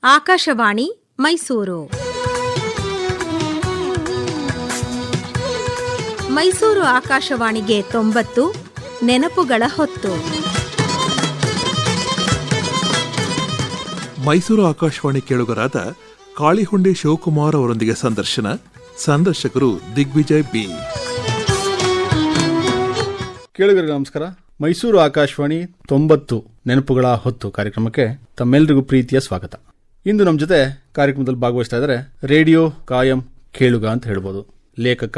ಆಕಾಶವಾಣಿ ಮೈಸೂರು. ಮೈಸೂರು ಆಕಾಶವಾಣಿಗೆ 90 ನೆನಪುಗಳ ಹೊತ್ತು. ಮೈಸೂರು ಆಕಾಶವಾಣಿ ಕೇಳುಗರಾದ ಕಾಳಿಹುಂಡಿ ಶಿವಕುಮಾರ್ ಅವರೊಂದಿಗೆ ಸಂದರ್ಶಕರು ದಿಗ್ವಿಜಯ್ ಬಿ. ಕೇಳುಗರಿಗೆ ನಮಸ್ಕಾರ. ಮೈಸೂರು ಆಕಾಶವಾಣಿ 90 ನೆನಪುಗಳ ಹೊತ್ತು ಕಾರ್ಯಕ್ರಮಕ್ಕೆ ತಮ್ಮೆಲ್ಲರಿಗೂ ಪ್ರೀತಿಯ ಸ್ವಾಗತ. ಇಂದು ನಮ್ಮ ಜೊತೆ ಕಾರ್ಯಕ್ರಮದಲ್ಲಿ ಭಾಗವಹಿಸ್ತಾ ಇದ್ದಾರೆ ರೇಡಿಯೋ ಕಾಯಂ ಕೇಳುಗ ಅಂತ ಹೇಳ್ಬೋದು. ಲೇಖಕ,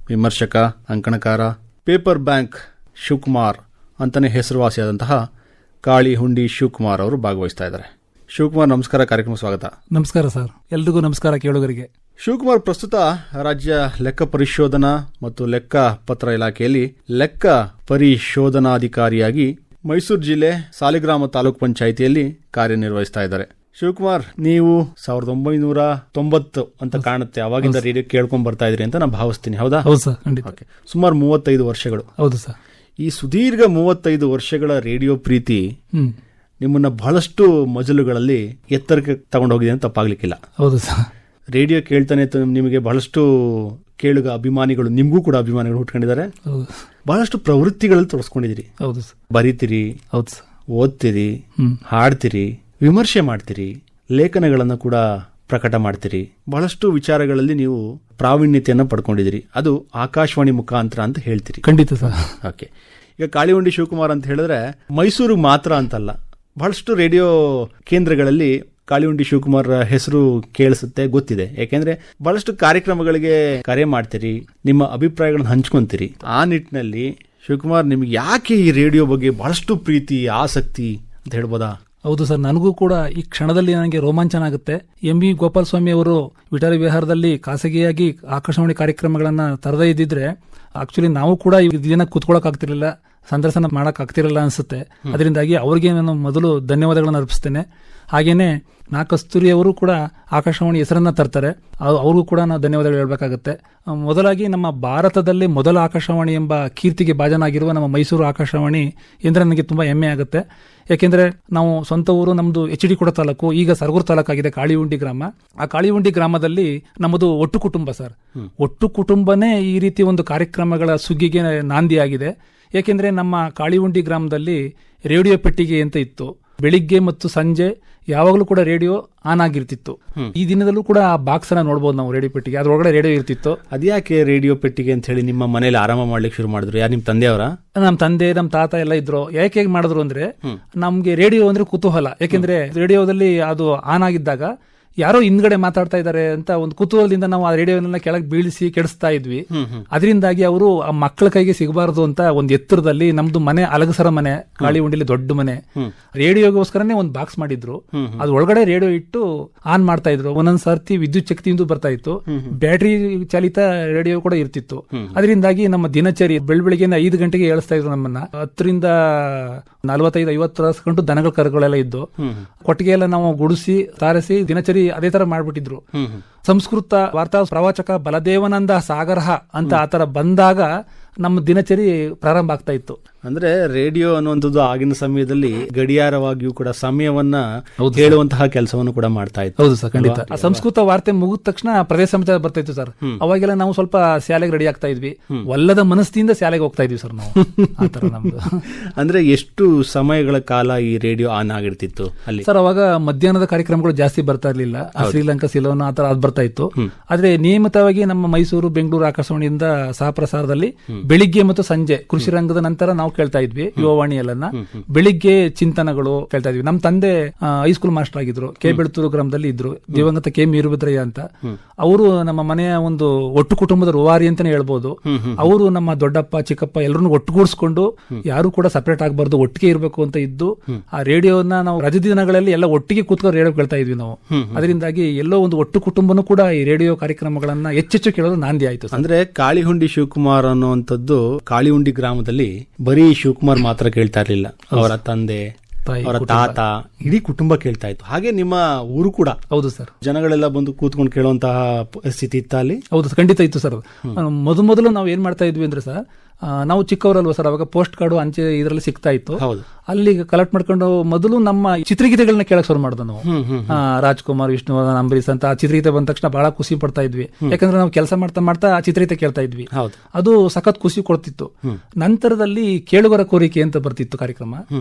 ವಿಮರ್ಶಕ, ಅಂಕಣಕಾರ, ಪೇಪರ್ ಬ್ಯಾಂಕ್ ಶಿವಕುಮಾರ್ ಅಂತಾನೆ ಹೆಸರುವಾಸಿಯಾದಂತಹ ಕಾಳಿಹುಂಡಿ ಶಿವಕುಮಾರ್ ಅವರು ಭಾಗವಹಿಸ್ತಾ ಇದ್ದಾರೆ. ಶಿವಕುಮಾರ್ ನಮಸ್ಕಾರ, ಕಾರ್ಯಕ್ರಮ ಸ್ವಾಗತ. ನಮಸ್ಕಾರ ಸರ್, ಎಲ್ರಿಗೂ ನಮಸ್ಕಾರ ಕೇಳುಗರಿಗೆ. ಶಿವಕುಮಾರ್ ಪ್ರಸ್ತುತ ರಾಜ್ಯ ಲೆಕ್ಕ ಪರಿಶೋಧನಾ ಮತ್ತು ಲೆಕ್ಕ ಪತ್ರ ಇಲಾಖೆಯಲ್ಲಿ ಲೆಕ್ಕ ಪರಿಶೋಧನಾಧಿಕಾರಿಯಾಗಿ ಮೈಸೂರು ಜಿಲ್ಲೆ ಸಾಲಿಗ್ರಾಮ ತಾಲೂಕು ಪಂಚಾಯಿತಿಯಲ್ಲಿ ಕಾರ್ಯನಿರ್ವಹಿಸ್ತಾ ಇದ್ದಾರೆ. ಶಿವಕುಮಾರ್, ನೀವು 1990 ಅಂತ ಕಾಣುತ್ತೆ, ಅವಾಗಿಂದ ರೇಡಿಯೋ ಕೇಳ್ಕೊಂಡ್ ಬರ್ತಾ ಇದ್ರಿ ಅಂತ ನಾನು ಭಾವಿಸ್ತೀನಿ. ಹೌದಾ? ಹೌದು ಸರ್, ಖಂಡಿತ. ಸುಮಾರು 35 ವರ್ಷಗಳು. ಹೌದು ಸರ್. ಈ ಸುದೀರ್ಘ 35 ವರ್ಷಗಳ ರೇಡಿಯೋ ಪ್ರೀತಿ ನಿಮ್ಮನ್ನ ಬಹಳಷ್ಟು ಮಜಲುಗಳಲ್ಲಿ ಎತ್ತರಕ್ಕೆ ತಗೊಂಡೋಗಿದೆ ಅಂತ ತಪ್ಪಾಗ್ಲಿಕ್ಕಿಲ್ಲ. ಹೌದು ಸರ್. ರೇಡಿಯೋ ಕೇಳ್ತಾನೆ ನಿಮಗೆ ಬಹಳಷ್ಟು ಕೇಳುಗ ಅಭಿಮಾನಿಗಳು, ನಿಮ್ಗೂ ಕೂಡ ಅಭಿಮಾನಿಗಳು ಹುಟ್ಕೊಂಡಿದ್ದಾರೆ. ಬಹಳಷ್ಟು ಪ್ರವೃತ್ತಿಗಳಲ್ಲಿ ತೊಡಸ್ಕೊಂಡಿದ್ದೀರಿ. ಹೌದು ಸರ್. ಬರೀತೀರಿ, ಹೌದು ಸರ್, ಓದ್ತೀರಿ, ಹಾಡ್ತೀರಿ, ವಿಮರ್ಶೆ ಮಾಡ್ತೀರಿ, ಲೇಖನಗಳನ್ನು ಕೂಡ ಪ್ರಕಟ ಮಾಡ್ತೀರಿ. ಬಹಳಷ್ಟು ವಿಚಾರಗಳಲ್ಲಿ ನೀವು ಪ್ರಾವೀಣ್ಯತೆಯನ್ನು ಪಡ್ಕೊಂಡಿದ್ದೀರಿ. ಅದು ಆಕಾಶವಾಣಿ ಮುಖಾಂತರ ಅಂತ ಹೇಳ್ತೀರಿ. ಖಂಡಿತ ಸರ್. ಓಕೆ. ಈಗ ಕಾಳಿಹುಂಡಿ ಶಿವಕುಮಾರ್ ಅಂತ ಹೇಳಿದ್ರೆ ಮೈಸೂರು ಮಾತ್ರ ಅಂತಲ್ಲ, ಬಹಳಷ್ಟು ರೇಡಿಯೋ ಕೇಂದ್ರಗಳಲ್ಲಿ ಕಾಳಿಹುಂಡಿ ಶಿವಕುಮಾರ್ ಹೆಸರು ಕೇಳಿಸುತ್ತೆ, ಗೊತ್ತಿದೆ. ಯಾಕೆಂದ್ರೆ ಬಹಳಷ್ಟು ಕಾರ್ಯಕ್ರಮಗಳಿಗೆ ಕರೆ ಮಾಡ್ತೀರಿ, ನಿಮ್ಮ ಅಭಿಪ್ರಾಯಗಳನ್ನು ಹಂಚ್ಕೊಂತೀರಿ. ಆ ನಿಟ್ಟಿನಲ್ಲಿ ಶಿವಕುಮಾರ್, ನಿಮ್ಗೆ ಯಾಕೆ ಈ ರೇಡಿಯೋ ಬಗ್ಗೆ ಬಹಳಷ್ಟು ಪ್ರೀತಿ, ಆಸಕ್ತಿ ಅಂತ ಹೇಳ್ಬೋದಾ? ಹೌದು ಸರ್, ನನಗೂ ಕೂಡ ಈ ಕ್ಷಣದಲ್ಲಿ ನನಗೆ ರೋಮಾಂಚನ ಆಗುತ್ತೆ. MV ಗೋಪಾಲಸ್ವಾಮಿ ಅವರು ವಿಠಲ ವಿಹಾರದಲ್ಲಿ ಖಾಸಗಿಯಾಗಿ ಆಕಾಶವಾಣಿ ಕಾರ್ಯಕ್ರಮಗಳನ್ನ ತರದೇ ಇದ್ದಿದ್ರೆ ಆಕ್ಚುಲಿ ನಾವು ಕೂಡ ಈ ದಿನ ಕೂತ್ಕೊಳ್ಳೋಕೆ ಆಗ್ತಿರ್ಲಿಲ್ಲ, ಸಂದರ್ಶನ ಮಾಡಕ್ ಆಗ್ತಿರಲಿಲ್ಲ ಅನ್ಸುತ್ತೆ. ಅದರಿಂದಾಗಿ ಅವರಿಗೆ ನಾನು ಮೊದಲು ಧನ್ಯವಾದಗಳನ್ನು ಅರ್ಪಿಸ್ತೇನೆ. ಹಾಗೇನೆ ಕಸ್ತೂರಿ ಅವರು ಕೂಡ ಆಕಾಶವಾಣಿ ಹೆಸರನ್ನ ತರ್ತಾರೆ, ಅವ್ರಿಗೂ ಕೂಡ ನಾವು ಧನ್ಯವಾದಗಳು ಹೇಳಬೇಕಾಗುತ್ತೆ. ಮೊದಲಾಗಿ ನಮ್ಮ ಭಾರತದಲ್ಲಿ ಮೊದಲ ಆಕಾಶವಾಣಿ ಎಂಬ ಕೀರ್ತಿಗೆ ಭಾಜನಾಗಿರುವ ನಮ್ಮ ಮೈಸೂರು ಆಕಾಶವಾಣಿ ಎಂದ್ರೆ ನನಗೆ ತುಂಬಾ ಹೆಮ್ಮೆ ಆಗುತ್ತೆ. ಯಾಕೆಂದ್ರೆ ನಾವು ಸ್ವಂತ ಊರು ನಮ್ದು HD ಕೂಡ ತಾಲೂಕು, ಈಗ ಸರಗೂರು ತಾಲೂಕಾಗಿದೆ ಕಾಳಿಹುಂಡಿ ಗ್ರಾಮ. ಆ ಕಾಳಿಹುಂಡಿ ಗ್ರಾಮದಲ್ಲಿ ನಮ್ಮದು ಒಟ್ಟು ಕುಟುಂಬ ಸರ್. ಒಟ್ಟು ಕುಟುಂಬನೇ ಈ ರೀತಿ ಒಂದು ಕಾರ್ಯಕ್ರಮಗಳ ಸುಗ್ಗಿಗೆ ನಾಂದಿಯಾಗಿದೆ. ಯಾಕೆಂದ್ರೆ ನಮ್ಮ ಕಾಳಿಹುಂಡಿ ಗ್ರಾಮದಲ್ಲಿ ರೇಡಿಯೋ ಪೆಟ್ಟಿಗೆ ಅಂತ ಇತ್ತು. ಬೆಳಿಗ್ಗೆ ಮತ್ತು ಸಂಜೆ ಯಾವಾಗಲೂ ಕೂಡ ರೇಡಿಯೋ ಆನ್ ಆಗಿರ್ತಿತ್ತು. ಈ ದಿನದಲ್ಲೂ ಕೂಡ ಆ ಬಾಕ್ಸ್ ಅನ್ನ ನೋಡಬಹುದು ನಾವು, ರೇಡಿಯೋ ಪೆಟ್ಟಿಗೆ, ಅದ್ರೊಳಗಡೆ ರೇಡಿಯೋ ಇರ್ತಿತ್ತು. ಅದ್ಯಾಕೆ ರೇಡಿಯೋ ಪೆಟ್ಟಿಗೆ ಅಂತ ಹೇಳಿ ನಿಮ್ಮ ಮನೇಲಿ ಆರಾಮ ಮಾಡ್ಲಿಕ್ಕೆ ಶುರು ಮಾಡಿದ್ರು? ಯಾರು, ನಿಮ್ ತಂದೆಯವರ? ನಮ್ಮ ತಂದೆ, ನಮ್ಮ ತಾತ ಎಲ್ಲ ಇದ್ರು. ಯಾಕೆ ಮಾಡಿದ್ರು ಅಂದ್ರೆ, ನಮ್ಗೆ ರೇಡಿಯೋ ಅಂದ್ರೆ ಕುತೂಹಲ. ಯಾಕೆಂದ್ರೆ ರೇಡಿಯೋದಲ್ಲಿ ಅದು ಆನ್ ಆಗಿದ್ದಾಗ ಯಾರೋ ಹಿಂದ್ಗಡೆ ಮಾತಾಡ್ತಾ ಇದ್ದಾರೆ ಅಂತ ಒಂದು ಕುತೂಹಲದಿಂದ ನಾವು ಆ ರೇಡಿಯೋನೆಲ್ಲ ಕೆಳಗೆ ಬೀಳಿಸಿ ಕೆಡಿಸ್ತಾ ಇದ್ವಿ. ಅದರಿಂದಾಗಿ ಅವರು ಆ ಮಕ್ಕಳ ಕೈಗೆ ಸಿಗಬಾರದು ಅಂತ ಒಂದು ಎತ್ತರದಲ್ಲಿ ನಮ್ದು ಮನೆ ಅಲಗಸರ ಮನೆ, ಕಾಳಿಹುಂಡಿಲಿ ದೊಡ್ಡ ಮನೆ, ರೇಡಿಯೋಗೋಸ್ಕರನೇ ಒಂದು ಬಾಕ್ಸ್ ಮಾಡಿದ್ರು. ಅದ್ ಒಳಗಡೆ ರೇಡಿಯೋ ಇಟ್ಟು ಆನ್ ಮಾಡ್ತಾ ಇದ್ರು. ಒಂದೊಂದ್ ಸರ್ತಿ ವಿದ್ಯುತ್ ಶಕ್ತಿಯಿಂದ ಬರ್ತಾ ಇತ್ತು, ಬ್ಯಾಟ್ರಿ ಚಾಲಿತ ರೇಡಿಯೋ ಕೂಡ ಇರ್ತಿತ್ತು. ಅದರಿಂದಾಗಿ ನಮ್ಮ ದಿನಚರಿ ಬೆಳಬೆಳಿಗ್ಗೆಯಿಂದ 5 ಗಂಟೆಗೆ ಏಳಿಸ್ತಾ ಇದ್ರು ನಮ್ಮನ್ನ. 10ರಿಂದ 45-50 ಗಂಟು ದನಗಳ ಕರುಗಳೆಲ್ಲ ಇದ್ದು, ಕೊಟ್ಟಿಗೆ ಎಲ್ಲ ನಾವು ಗುಡಿಸಿ ತಾರಿಸಿ ದಿನಚರಿ ಅದೇ ತರ ಮಾಡ್ಬಿಟ್ಟಿದ್ರು. ಸಂಸ್ಕೃತ ವಾರ್ತಾ ಪ್ರವಾಚಕ ಬಲದೇವನಂದ ಸಾಗರಹ ಅಂತ ಆತರ ಬಂದಾಗ ನಮ್ಮ ದಿನಚರಿ ಪ್ರಾರಂಭ ಆಗ್ತಾ ಇತ್ತು. ಅಂದ್ರೆ ರೇಡಿಯೋ ಅನ್ನುವಂಥದ್ದು ಆಗಿನ ಸಮಯದಲ್ಲಿ ಗಡಿಯಾರವಾಗಿಯೂ ಕೂಡ ಸಮಯವನ್ನ ಹೇಳುವಂತಹ ಕೆಲಸವನ್ನು ಕೂಡ ಮಾಡ್ತಾ ಇತ್ತು. ಹೌದು ಸರ್, ಖಂಡಿತ. ಆ ಸಂಸ್ಕೃತ ವಾರ್ತೆ ಮುಗಿದ ತಕ್ಷಣ ಪ್ರದೇಶ ಸಮಾಚಾರ ಬರ್ತಾ ಇತ್ತು ಸರ್. ಅವಾಗೆಲ್ಲ ನಾವು ಸ್ವಲ್ಪ ಶಾಲೆಗೆ ರೆಡಿ ಆಗ್ತಾ ಇದ್ವಿ, ಒಲ್ಲದ ಮನಸ್ಸಿನಿಂದ ಶಾಲೆಗೆ ಹೋಗ್ತಾ ಇದ್ವಿ ಸರ್ ನಾವು. ಆತರ ನಮ್ದು. ಅಂದ್ರೆ ಎಷ್ಟು ಸಮಯಗಳ ಕಾಲ ಈ ರೇಡಿಯೋ ಆನ್ ಆಗಿರ್ತಿತ್ತು ಅಲ್ಲಿ ಸರ್? ಅವಾಗ ಮಧ್ಯಾಹ್ನದ ಕಾರ್ಯಕ್ರಮಗಳು ಜಾಸ್ತಿ ಬರ್ತಾ ಇರ್ಲಿಲ್ಲ. ಶ್ರೀಲಂಕಾ ಸಿಲೋನ್ ಆತರ ಅದ್ ಬರ್ತಾ ಇತ್ತು. ಆದ್ರೆ ನಿಯಮಿತವಾಗಿ ನಮ್ಮ ಮೈಸೂರು, ಬೆಂಗಳೂರು ಆಕಾಶವಾಣಿಯಿಂದ ಸಹ ಪ್ರಸಾರದಲ್ಲಿ ಬೆಳಿಗ್ಗೆ ಮತ್ತು ಸಂಜೆ ಕೃಷಿ ರಂಗದ ನಂತರ ನಾವು ಕೇಳ್ತಾ ಇದ್ವಿ ಯುವವಾಣಿ ಎಲ್ಲನ್ನ. ಬೆಳಿಗ್ಗೆ ಚಿಂತನಗಳು ಕೇಳ್ತಾ ಇದ್ವಿ. ನಮ್ಮ ತಂದೆ ಹೈಸ್ಕೂಲ್ ಮಾಸ್ಟರ್ ಆಗಿದ್ರು, ಕೆ ಬೆಳ್ತೂರು ಗ್ರಾಮದಲ್ಲಿ ಇದ್ರು, ದಿವಂಗತ ಕೆ ವೀರಭದ್ರಯ್ಯ ಅಂತ. ಅವರು ನಮ್ಮ ಮನೆಯ ಒಂದು ಒಟ್ಟು ಕುಟುಂಬದ ರೂವಾರಿ ಅಂತಾನೆ ಹೇಳ್ಬೋದು. ಅವರು ನಮ್ಮ ದೊಡ್ಡಪ್ಪ, ಚಿಕ್ಕಪ್ಪ ಎಲ್ಲರನ್ನು ಒಟ್ಟುಗೂಡಿಸ್ಕೊಂಡು ಯಾರು ಕೂಡ ಸಪರೇಟ್ ಆಗಬಾರ್ದು, ಒಟ್ಟಿಗೆ ಇರಬೇಕು ಅಂತ ಇದ್ದು ಆ ರೇಡಿಯೋನ ನಾವು ರಜೆ ದಿನಗಳಲ್ಲಿ ಎಲ್ಲ ಒಟ್ಟಿಗೆ ಕೂತ್ಕೊಂಡು ರೇಡಿಯೋ ಕೇಳ್ತಾ ಇದ್ವಿ ನಾವು. ಅದರಿಂದಾಗಿ ಎಲ್ಲೋ ಒಂದು ಒಟ್ಟು ಕುಟುಂಬನೂ ಕೂಡ ಈ ರೇಡಿಯೋ ಕಾರ್ಯಕ್ರಮಗಳನ್ನ ಹೆಚ್ಚೆಚ್ಚು ಕೇಳೋದು ನಾಂದಿ ಆಯ್ತು. ಅಂದ್ರೆ ಕಾಳಿಹುಂಡಿ ಶಿವಕುಮಾರ್ ಅನ್ನುವಂಥದ್ದು ಕಾಳಿಹುಂಡಿ ಗ್ರಾಮದಲ್ಲಿ ಬರೀ ಶಿವಕುಮಾರ್ ಮಾತ್ರ ಕೇಳ್ತಾ ಇರ್ಲಿಲ್ಲ, ಅವರ ತಂದೆ, ಅವರ ತಾತ, ಇಡೀ ಕುಟುಂಬ ಕೇಳ್ತಾ ಇತ್ತು. ಹಾಗೆ ನಿಮ್ಮ ಊರು ಕೂಡ. ಹೌದು ಸರ್. ಜನಗಳೆಲ್ಲ ಬಂದು ಕೂತ್ಕೊಂಡು ಕೇಳುವಂತಹ ಸ್ಥಿತಿ ಇತ್ತ ಅಲ್ಲಿ? ಹೌದು, ಖಂಡಿತ ಇತ್ತು ಸರ್. ಮೊದಲು ನಾವು ಏನ್ ಮಾಡ್ತಾ ಇದ್ವಿ ಅಂದ್ರೆ ಸರ್, ನಾವು ಚಿಕ್ಕವರಲ್ವ ಸರ್, ಅವಾಗ ಪೋಸ್ಟ್ ಕಾರ್ಡು ಅಂಚೆ ಇದರಲ್ಲಿ ಸಿಗ್ತಾ ಇತ್ತು. ಹೌದು. ಅಲ್ಲಿ ಕಲೆಕ್ಟ್ ಮಾಡ್ಕೊಂಡು ಮೊದಲು ನಮ್ಮ ಚಿತ್ರಗೀತೆಗಳನ್ನ ಕೇಳಕ್ ಶುರು ಮಾಡಿದ್ವು ನಾವು. ರಾಜ್ಕುಮಾರ್, ವಿಷ್ಣುವರ್ಧನ್, ಅಂಬರೀಶ್ ಅಂತ ಆ ಚಿತ್ರಗೀತೆ ಬಂದ ತಕ್ಷಣ ಬಹಳ ಖುಷಿ ಪಡ್ತಾ ಇದ್ವಿ. ಯಾಕಂದ್ರೆ ನಾವು ಕೆಲಸ ಮಾಡ್ತಾ ಮಾಡ್ತಾ ಆ ಚಿತ್ರಗೀತೆ ಕೇಳ್ತಾ ಇದ್ವಿ. ಅದು ಸಖತ್ ಖುಷಿ ಕೊಡ್ತಿತ್ತು. ನಂತರದಲ್ಲಿ ಕೇಳುಗರ ಕೋರಿಕೆ ಅಂತ ಬರ್ತಿತ್ತು ಕಾರ್ಯಕ್ರಮ.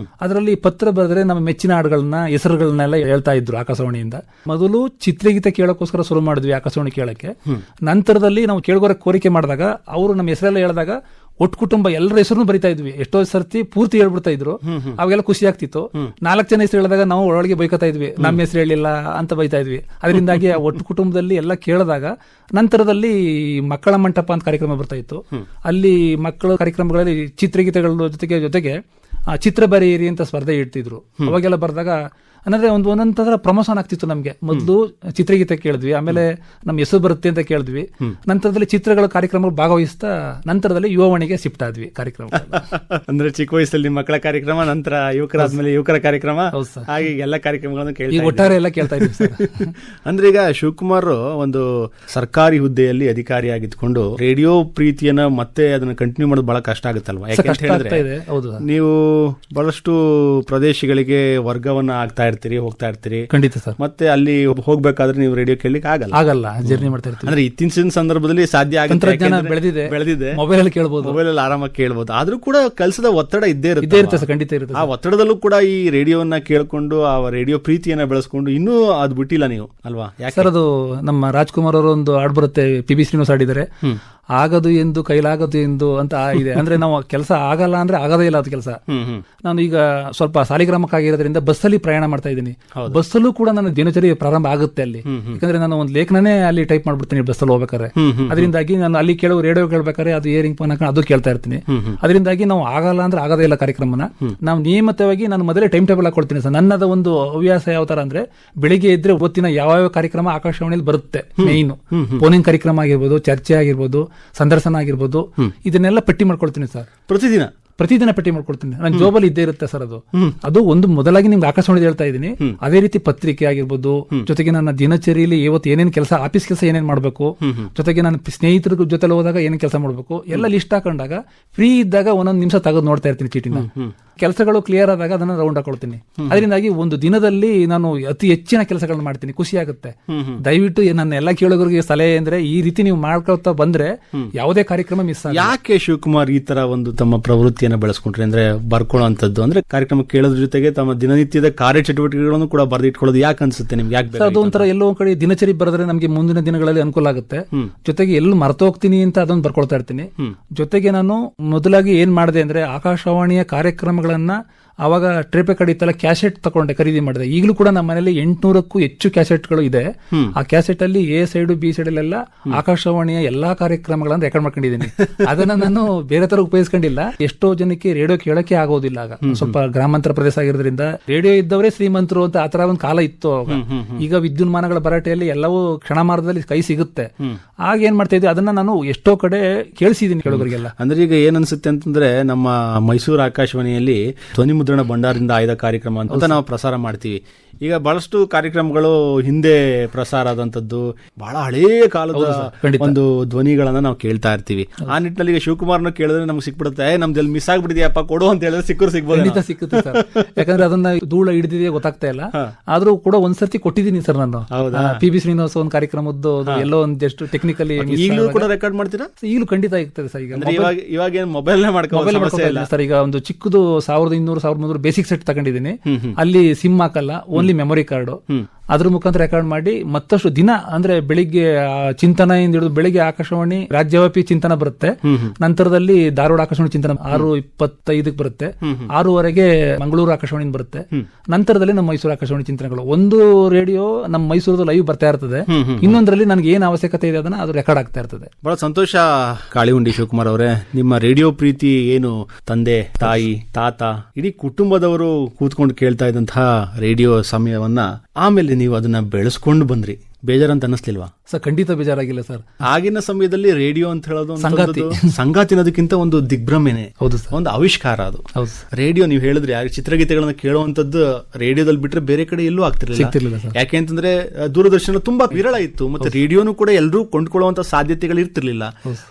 ಅದರಲ್ಲಿ ಪತ್ರ ಬರೆದ್ರೆ ನಮ್ಮ ಮೆಚ್ಚಿನ ಹಾಡುಗಳನ್ನ, ಹೆಸರುಗಳನ್ನೆಲ್ಲ ಹೇಳ್ತಾ ಇದ್ರು ಆಕಾಶವಾಣಿಯಿಂದ. ಮೊದಲು ಚಿತ್ರಗೀತೆ ಕೇಳೋಕ್ಕೋಸ್ಕರ ಶುರು ಮಾಡಿದ್ವಿ ಆಕಾಶವಾಣಿ ಕೇಳಕ್ಕೆ. ನಂತರದಲ್ಲಿ ನಾವು ಕೇಳುಗರ ಕೋರಿಕೆ ಮಾಡಿದಾಗ ಅವರು ನಮ್ಮ ಹೆಸರೆಲ್ಲ ಹೇಳಿದಾಗ ಒಟ್ಟು ಕುಟುಂಬ ಎಲ್ಲರ ಹೆಸರು ಬರಿತಾ ಇದ್ವಿ. ಎಷ್ಟೋ ಸರ್ತಿ ಪೂರ್ತಿ ಹೇಳ್ಬಿಡ್ತಾ ಇದ್ರು, ಅವಾಗೆಲ್ಲ ಖುಷಿ ಆಗ್ತಿತ್ತು. 4 ಜನ ಹೆಸರು ಹೇಳಿದಾಗ ನಾವು ಒಳಗೆ ಬೈಕೋತಾ ಇದ್ವಿ, ನಮ್ಮ ಹೆಸರು ಹೇಳಿಲ್ಲ ಅಂತ ಬೈತಾ ಇದ್ವಿ. ಅದರಿಂದಾಗಿ ಒಟ್ಟು ಕುಟುಂಬದಲ್ಲಿ ಎಲ್ಲ ಕೇಳಿದಾಗ ನಂತರದಲ್ಲಿ ಮಕ್ಕಳ ಮಂಟಪ ಅಂತ ಕಾರ್ಯಕ್ರಮ ಬರ್ತಾ ಇತ್ತು. ಅಲ್ಲಿ ಮಕ್ಕಳ ಕಾರ್ಯಕ್ರಮಗಳಲ್ಲಿ ಚಿತ್ರಗೀತೆಗಳ ಜೊತೆಗೆ ಚಿತ್ರ ಬರೆಯಿರಿ ಅಂತ ಸ್ಪರ್ಧೆ ಇಡ್ತಿದ್ರು. ಅವಾಗೆಲ್ಲ ಬರೆದಾಗ ಅಂದ್ರೆ ಒಂದೊಂದರ ಪ್ರಮೋಷನ್ ಆಗ್ತಿತ್ತು ನಮ್ಗೆ. ಮೊದಲು ಚಿತ್ರಗೀತೆ ಕೇಳಿದ್ವಿ, ಆಮೇಲೆ ನಮ್ಮ ಹೆಸರು ಬರುತ್ತೆ ಅಂತ ಕೇಳಿದ್ವಿ. ನಂತರದಲ್ಲಿ ಚಿತ್ರಗಳ ಕಾರ್ಯಕ್ರಮ ಭಾಗವಹಿಸ್ತಾ ನಂತರದಲ್ಲಿ ಯುವವಾಣಿಗೆ ಶಿಫ್ಟ್ ಆದ್ವಿ ಕಾರ್ಯಕ್ರಮ. ಅಂದ್ರೆ ಚಿಕ್ಕ ವಯಸ್ಸಲ್ಲಿ ಮಕ್ಕಳ ಕಾರ್ಯಕ್ರಮ, ನಂತರ ಯುವಕರಾದ್ಮೇಲೆ ಯುವಕರ ಕಾರ್ಯಕ್ರಮ, ಹಾಗೆ ಎಲ್ಲ ಕಾರ್ಯಕ್ರಮಗಳನ್ನು ಕೇಳಿ ಒಟ್ಟಾರೆ ಎಲ್ಲ ಕೇಳ್ತಾ ಇದ್ವಿ. ಅಂದ್ರೆ ಈಗ ಶಿವಕುಮಾರ್ ಒಂದು ಸರ್ಕಾರಿ ಹುದ್ದೆಯಲ್ಲಿ ಅಧಿಕಾರಿಯಾಗಿದ್ಕೊಂಡು ರೇಡಿಯೋ ಪ್ರೀತಿಯನ್ನ ಮತ್ತೆ ಅದನ್ನ ಕಂಟಿನ್ಯೂ ಮಾಡೋದು ಬಹಳ ಕಷ್ಟ ಆಗುತ್ತಲ್ವಾ? ಯಾಕಂತ ಹೇಳಿದ್ರೆ ನೀವು ಬಹಳಷ್ಟು ಪ್ರದೇಶಗಳಿಗೆ ವರ್ಗವನ್ನ ಆಗ್ತಾ ಇರ್ತೀರಿ, ಹೋಗ್ತಾ ಇರ್ತೀರಿ. ಖಂಡಿತ ಸರ್. ಮತ್ತೆ ಅಲ್ಲಿ ಹೋಗ್ಬೇಕಾದ್ರೆ ನೀವು ರೇಡಿಯೋ ಕೇಳಲಿಕ್ಕೆ ಆಗಲ್ಲ, ಜರ್ನಿ ಮಾಡ್ತಾ ಇರ್ತೀವಿ. ಅಂದ್ರೆ ಇತ್ತೀಚಿನ ಸಂದರ್ಭದಲ್ಲಿ ಸಾಧ್ಯ ಆಗುತ್ತೆ, ಬೆಳೆದಿದೆ, ಮೊಬೈಲ್ ಅಲ್ಲಿ ಕೇಳಬಹುದು, ಮೊಬೈಲ್ ಅಲ್ಲಿ ಆರಾಮಾಗಿ ಕೇಳಬಹುದು. ಆದ್ರೂ ಕೂಡ ಕೆಲಸದ ಒತ್ತಡ ಇದ್ದೇ ಇರುತ್ತೆ ಸರ್, ಖಂಡಿತ ಇರುತ್ತೆ. ಆ ಒತ್ತಡದಲ್ಲೂ ಕೂಡ ಈ ರೇಡಿಯೋವನ್ನ ಕೇಳ್ಕೊಂಡು ಆ ರೇಡಿಯೋ ಪ್ರೀತಿಯನ್ನ ಬೆಳೆಸ್ಕೊಂಡು ಇನ್ನೂ ಅದು ಬಿಟ್ಟಿಲ್ಲ ನೀವು ಅಲ್ವಾ? ಸರ್, ಅದು ನಮ್ಮ ರಾಜ್ಕುಮಾರ್ ಅವರು ಒಂದು ಹಾಡು ಬರುತ್ತೆ, ಪಿ.ಬಿ. ಶ್ರೀನಿವಾಸ್ ಹಾಡಿದ್ದಾರೆ, ಆಗದು ಎಂದು ಕೈಲಾಗದು ಎಂದು ಅಂತ ಇದೆ. ಅಂದ್ರೆ ನಾವು ಕೆಲಸ ಆಗಲ್ಲ ಅಂದ್ರೆ ಆಗದೇ ಇಲ್ಲ ಅದು ಕೆಲಸ. ನಾನು ಈಗ ಸ್ವಲ್ಪ ಸಾಲಿಗ್ರಾಮಕ್ಕಾಗಿರೋದ್ರಿಂದ ಬಸ್ಸಲ್ಲಿ ಪ್ರಯಾಣ ಮಾಡ್ತಾ ಇದ್ದೀನಿ. ಬಸ್ಸಲ್ಲೂ ಕೂಡ ನನ್ನ ದಿನಚರಿ ಪ್ರಾರಂಭ ಆಗುತ್ತೆ ಅಲ್ಲಿ. ಯಾಕಂದ್ರೆ ನಾನು ಒಂದು ಲೇಖನನೇ ಅಲ್ಲಿ ಟೈಪ್ ಮಾಡ್ಬಿಡ್ತೀನಿ ಬಸ್ಸಲ್ಲಿ ಹೋಗ್ಬೇಕಾದ್ರೆ. ಅದರಿಂದಾಗಿ ನಾನು ಅಲ್ಲಿ ಕೇಳೋ ರೇಡಿಯೋ ಕೇಳ್ಬೇಕಾದ್ರೆ ಅದು ಏರಿಂಗ್ ಫೋನ್ ಹಾಕೊಂಡು ಅದು ಕೇಳ್ತಾ ಇರ್ತೀನಿ. ಅದರಿಂದಾಗಿ ನಾವು ಆಗಲ್ಲ ಅಂದ್ರೆ ಆಗದೇ ಇಲ್ಲ ಕಾರ್ಯಕ್ರಮನ. ನಾವು ನಿಯಮಿತವಾಗಿ ನಾನು ಮೊದಲೇ ಟೈಮ್ ಟೇಬಲ್ ಹಾಕೊಳ್ತೀನಿ ಸರ್. ನನ್ನದ ಒಂದು ಹವ್ಯಾಸ ಯಾವ ತರ ಅಂದ್ರೆ ಬೆಳಿಗ್ಗೆ ಇದ್ರೆ ಹೊತ್ತಿನ ಯಾವ ಕಾರ್ಯಕ್ರಮ ಆಕಾಶವಾಣಿಯಲ್ಲಿ ಬರುತ್ತೆ, ಮೇನ್ ಫೋನಿಂಗ್ ಕಾರ್ಯಕ್ರಮ ಆಗಿರ್ಬೋದು, ಚರ್ಚೆ ಆಗಿರ್ಬೋದು, ಸಂದರ್ಶನ ಆಗಿರ್ಬೋದು, ಇದನ್ನೆಲ್ಲ ಪಟ್ಟಿ ಮಾಡ್ಕೊಳ್ತೀನಿ ಸರ್. ಪ್ರತಿದಿನ ಪಟ್ಟಿ ಮಾಡ್ಕೊಳ್ತೀನಿ. ನನ್ನ ಜೋಬಲ್ಲಿ ಇದ್ದೇ ಇರುತ್ತೆ ಸರ್. ಅದು ಒಂದು ಮೊದಲಾಗಿ ನಿಮ್ಗೆ ಆಕಾಶವಾಣಿ ಹೇಳ್ತಾ ಇದ್ದೀನಿ. ಅದೇ ರೀತಿ ಪತ್ರಿಕೆ ಆಗಿರ್ಬೋದು, ಜೊತೆಗೆ ನನ್ನ ದಿನಚರಿಯಲ್ಲಿ ಇವತ್ತು ಏನೇನ್ ಕೆಲಸ, ಆಫೀಸ್ ಕೆಲಸ ಏನೇನ್ ಮಾಡ್ಬೇಕು, ಜೊತೆಗೆ ನನ್ನ ಸ್ನೇಹಿತರ ಜೊತೆ ಹೋದಾಗ ಏನೇನ್ ಕೆಲಸ ಮಾಡ್ಬೇಕು ಎಲ್ಲ ಲಿಸ್ಟ್ ಹಾಕೊಂಡಾಗ ಫ್ರೀ ಇದ್ದಾಗ ಒಂದೊಂದು ನಿಮಿಷ ತೆಗೆದು ನೋಡ್ತಾ ಇರ್ತೀನಿ ಚೀಟಿನ. ಕೆಲಸಗಳು ಕ್ಲಿಯರ್ ಆದಾಗ ಅದನ್ನ ರೌಂಡ್ ಹಾಕೊಳ್ತೀನಿ. ಅದರಿಂದಾಗಿ ಒಂದು ದಿನದಲ್ಲಿ ನಾನು ಅತಿ ಹೆಚ್ಚಿನ ಕೆಲಸಗಳನ್ನ ಮಾಡ್ತೀನಿ, ಖುಷಿ ಆಗುತ್ತೆ. ದಯವಿಟ್ಟು ನನ್ನ ಎಲ್ಲ ಕೇಳುಗರಿಗೆ ಸಲಹೆ ಅಂದ್ರೆ ಈ ರೀತಿ ನೀವು ಮಾಡ್ಕೊಳ್ತಾ ಬಂದ್ರೆ ಯಾವುದೇ ಕಾರ್ಯಕ್ರಮ ಮಿಸ್ ಆಗಲ್ಲ. ಯಾಕೆ ಶಿವಕುಮಾರ್ ಈ ತರ ಒಂದು ತಮ್ಮ ಪ್ರವೃತ್ತಿಯನ್ನ ಬೆಳೆಸ್ಕೊಂಡ್ರೆ ಅಂದ್ರೆ ಬರ್ಕೊಳ್ಳುವಂತದ್ದು, ಅಂದ್ರೆ ಕಾರ್ಯಕ್ರಮ ಕೇಳೋದ್ರ ಜೊತೆಗೆ ತಮ್ಮ ದಿನನಿತ್ಯದ ಕಾರ್ಯಚಟುವಟಿಕೆಗಳನ್ನು ಕೂಡ ಬರೆದಿಟ್ಕೊಳ್ಳೋದು ಯಾಕೆ ಅನ್ಸುತ್ತೆ ನಿಮ್ಗೆ? ಯಾಕೆ ಅದು ಒಂಥರ ಎಲ್ಲೋ ಒಂದ್ ಕಡೆ ದಿನಚರಿ ಬರೆದ್ರೆ ನಮ್ಗೆ ಮುಂದಿನ ದಿನಗಳಲ್ಲಿ ಅನುಕೂಲ ಆಗುತ್ತೆ. ಜೊತೆಗೆ ಎಲ್ಲೂ ಮರ್ತೋಗ್ತೀನಿ ಅಂತ ಅದೊಂದು ಬರ್ಕೊಳ್ತಾ ಇರ್ತೀನಿ. ಜೊತೆಗೆ ನಾನು ಮೊದಲಾಗಿ ಏನ್ ಮಾಡಿದೆ ಅಂದ್ರೆ ಆಕಾಶವಾಣಿಯ ಕಾರ್ಯಕ್ರಮಗಳನ್ನ ಅವಾಗ ಟ್ರೇಪೆ ಕಡಿತಲ್ಲ ಕ್ಯಾಸೆಟ್ ತಗೊಂಡೆ, ಖರೀದಿ ಮಾಡಿದೆ. ಈಗಲೂ ಕೂಡ ನಮ್ಮ ಮನೆಯಲ್ಲಿ 800ಕ್ಕೂ ಹೆಚ್ಚು ಕ್ಯಾಸೆಟ್ಗಳು ಇದೆ. ಆ ಕ್ಯಾಸೆಟ್ ಅಲ್ಲಿ ಎ ಸೈಡ್ ಬಿ ಸೈಡ್ ಅಲ್ಲೆಲ್ಲ ಆಕಾಶವಾಣಿಯ ಎಲ್ಲಾ ಕಾರ್ಯಕ್ರಮಗಳನ್ನ ರೆಕಾರ್ಡ್ ಮಾಡ್ಕೊಂಡಿದ್ದೀನಿ. ಅದನ್ನ ನಾನು ಬೇರೆ ತರ ಉಪಯೋಗಿಸ್ಕೊಂಡಿಲ್ಲ. ಎಷ್ಟೋ ಜನಕ್ಕೆ ರೇಡಿಯೋ ಕೇಳಕ್ಕೆ ಆಗೋದಿಲ್ಲ. ಆಗ ಸ್ವಲ್ಪ ಗ್ರಾಮಾಂತರ ಪ್ರದೇಶ ಆಗಿರೋದ್ರಿಂದ ರೇಡಿಯೋ ಇದ್ದವರೇ ಶ್ರೀಮಂತರು ಅಂತ ಆತರ ಒಂದು ಕಾಲ ಇತ್ತು. ಈಗ ವಿದ್ಯುನ್ಮಾನಗಳ ಭರಾಟೆಯಲ್ಲಿ ಎಲ್ಲವೂ ಕ್ಷಣಮಾರ್ಗದಲ್ಲಿ ಕೈ ಸಿಗುತ್ತೆ. ಆಗ ಏನ್ ಮಾಡ್ತಾ ಇದ್ವಿ, ಅದನ್ನ ನಾನು ಎಷ್ಟೋ ಕಡೆ ಕೇಳಿಸಿದೀನಿ ಕೇಳೋರಿಗೆಲ್ಲ. ಅಂದ್ರೆ ಈಗ ಏನ್ ಅನ್ಸುತ್ತೆ ಅಂತಂದ್ರೆ, ನಮ್ಮ ಮೈಸೂರು ಆಕಾಶವಾಣಿಯಲ್ಲಿ ಧ್ವನಿ ಮುದ್ರಣ ಭಂಡಾರದಿಂದ ಆಯ್ದ ಕಾರ್ಯಕ್ರಮ ಅಂತ ನಾವು ಪ್ರಸಾರ ಮಾಡ್ತೀವಿ. ಈಗ ಬಹಳಷ್ಟು ಕಾರ್ಯಕ್ರಮಗಳು ಹಿಂದೆ ಪ್ರಸಾರ ಆದಂತದ್ದು ಬಹಳ ಹಳೆಯ ಕಾಲದ ಒಂದು ಧ್ವನಿಗಳನ್ನ ನಾವು ಕೇಳ್ತಾ ಇರ್ತೀವಿ. ಆ ನಿಟ್ಟಿನಲ್ಲಿ ಈಗ ಶಿವಕುಮಾರ್ನ ಕೇಳಿದ್ರೆ ನಮ್ಗೆ ಸಿಕ್ಬಿಡುತ್ತೆ, ನಮ್ದೆಲ್ಲಿ ಮಿಸ್ ಆಗ್ಬಿಟ್ಟಿದ್ಯಪ್ಪ ಕೊಡು ಅಂತ ಹೇಳಿದ್ರೆ ಸಿಗುತ್ತೆ ಸರ್. ಯಾಕಂದ್ರೆ ಅದನ್ನ ಧೂಳ ಹಿಡಿದಿದೆ ಗೊತ್ತಾಗ್ತಾ ಇಲ್ಲ. ಆದ್ರೂ ಕೂಡ ಒಂದ್ಸರ್ತಿ ಕೊಟ್ಟಿದ್ದೀನಿ ಸರ್ ನಾನು. ಪಿ.ಬಿ. ಶ್ರೀನಿವಾಸ್ ಒಂದು ಕಾರ್ಯಕ್ರಮದ್ದು ಎಲ್ಲೋ ಒಂದು ಜಸ್ಟ್ ಟೆಕ್ನಿಕಲಿ ಈಗಲೂ ಕೂಡ ರೆಕಾರ್ಡ್ ಮಾಡ್ತೀರಾ? ಈಗಲೂ ಖಂಡಿತ ಇರ್ತದೆ ಸರ್. ಇವಾಗ ಏನು ಮೊಬೈಲ್ ಮಾಡ್ಕೊಳ್ಳಿ ಸರ್. ಈಗ ಒಂದು ಚಿಕ್ಕದು 1200-1300 ಬೇಸಿಕ್ ಸೆಟ್ ತಗೊಂಡಿದ್ದೀನಿ. ಅಲ್ಲಿ ಸಿಮ್ ಹಾಕಲ್ಲ, ಓನ್ಲಿ ಮೆಮೊರಿ ಕಾರ್ಡು. ಅದ್ರ ಮುಖಾಂತರ ರೆಕಾರ್ಡ್ ಮಾಡಿ ಮತ್ತಷ್ಟು ದಿನ ಅಂದ್ರೆ ಬೆಳಿಗ್ಗೆ ಚಿಂತನ ಹಿಡಿದು ಬೆಳಿಗ್ಗೆ ಆಕಾಶವಾಣಿ ರಾಜ್ಯವ್ಯಾಪಿ ಚಿಂತನ ಬರುತ್ತೆ. ನಂತರದಲ್ಲಿ ಧಾರವಾಡ ಆಕಾಶವಾಣಿ ಚಿಂತನ 6:25 ಬರುತ್ತೆ. 6:00 ಮಂಗಳೂರು ಆಕಾಶವಾಣಿ ಬರುತ್ತೆ. ನಂತರದಲ್ಲಿ ನಮ್ಮ ಮೈಸೂರು ಆಕಾಶವಾಣಿ ಚಿಂತನೆಗಳು. ಒಂದು ರೇಡಿಯೋ ನಮ್ಮ ಮೈಸೂರದ ಲೈವ್ ಬರ್ತಾ ಇರ್ತದೆ, ಇನ್ನೊಂದರಲ್ಲಿ ನನಗೆ ಏನ್ ಅವಶ್ಯಕತೆ ಇದೆ ಅದನ್ನ ಅದು ರೆಕಾರ್ಡ್ ಆಗ್ತಾ ಇರ್ತದೆ. ಬಹಳ ಸಂತೋಷ ಕಾಳಿಹುಂಡಿ ಶಿವಕುಮಾರ್ ಅವರೇ. ನಿಮ್ಮ ರೇಡಿಯೋ ಪ್ರೀತಿ ಏನು ತಂದೆ, ತಾಯಿ, ತಾತ, ಇಡೀ ಕುಟುಂಬದವರು ಕೂತ್ಕೊಂಡು ಕೇಳ್ತಾ ಇದ್ದಂತಹ ರೇಡಿಯೋ ಸಮಯವನ್ನ ಆಮೇಲೆ ನೀವು ಅದನ್ನ ಬೆಳೆಸ್ಕೊಂಡು ಬಂದ್ರಿ. ಬೇಜಾರಂತ ಅನ್ನಿಸ್ಲಿಲ್ವಾ? ಸರ್ ಖಂಡಿತ ಬೇಜಾರಾಗಿಲ್ಲ ಸರ್. ಆಗಿನ ಸಮಯದಲ್ಲಿ ರೇಡಿಯೋ ಅಂತ ಹೇಳೋದು ಸಂಗಾತಿ. ಸಂಗಾತಿ ಅನ್ನೋದಕ್ಕಿಂತ ಒಂದು ದಿಗ್ಭ್ರಮೆನೆ, ಹೌದು ಸರ್, ಒಂದು ಆವಿಷ್ಕಾರ ಅದು. ಹೌದು ರೇಡಿಯೋ ನೀವು ಹೇಳಿದ್ರೆ ಚಿತ್ರಗೀತೆಗಳನ್ನ ಕೇಳುವಂತದ್ದು ರೇಡಿಯೋದಲ್ಲಿ ಬಿಟ್ರೆ ಬೇರೆ ಕಡೆ ಎಲ್ಲೂ ಸಿಗ್ತಿರ್ಲಿಲ್ಲ ಸರ್. ಯಾಕೆ ಅಂತಂದ್ರೆ ದೂರದರ್ಶನ ತುಂಬಾ ವಿರಳ ಇತ್ತು, ಮತ್ತೆ ರೇಡಿಯೋನು ಕೂಡ ಎಲ್ಲರೂ ಕೊಂಡ್ಕೊಳ್ಳುವಂತ ಸಾಧ್ಯತೆಗಳು ಇರ್ತಿರ್ಲಿಲ್ಲ,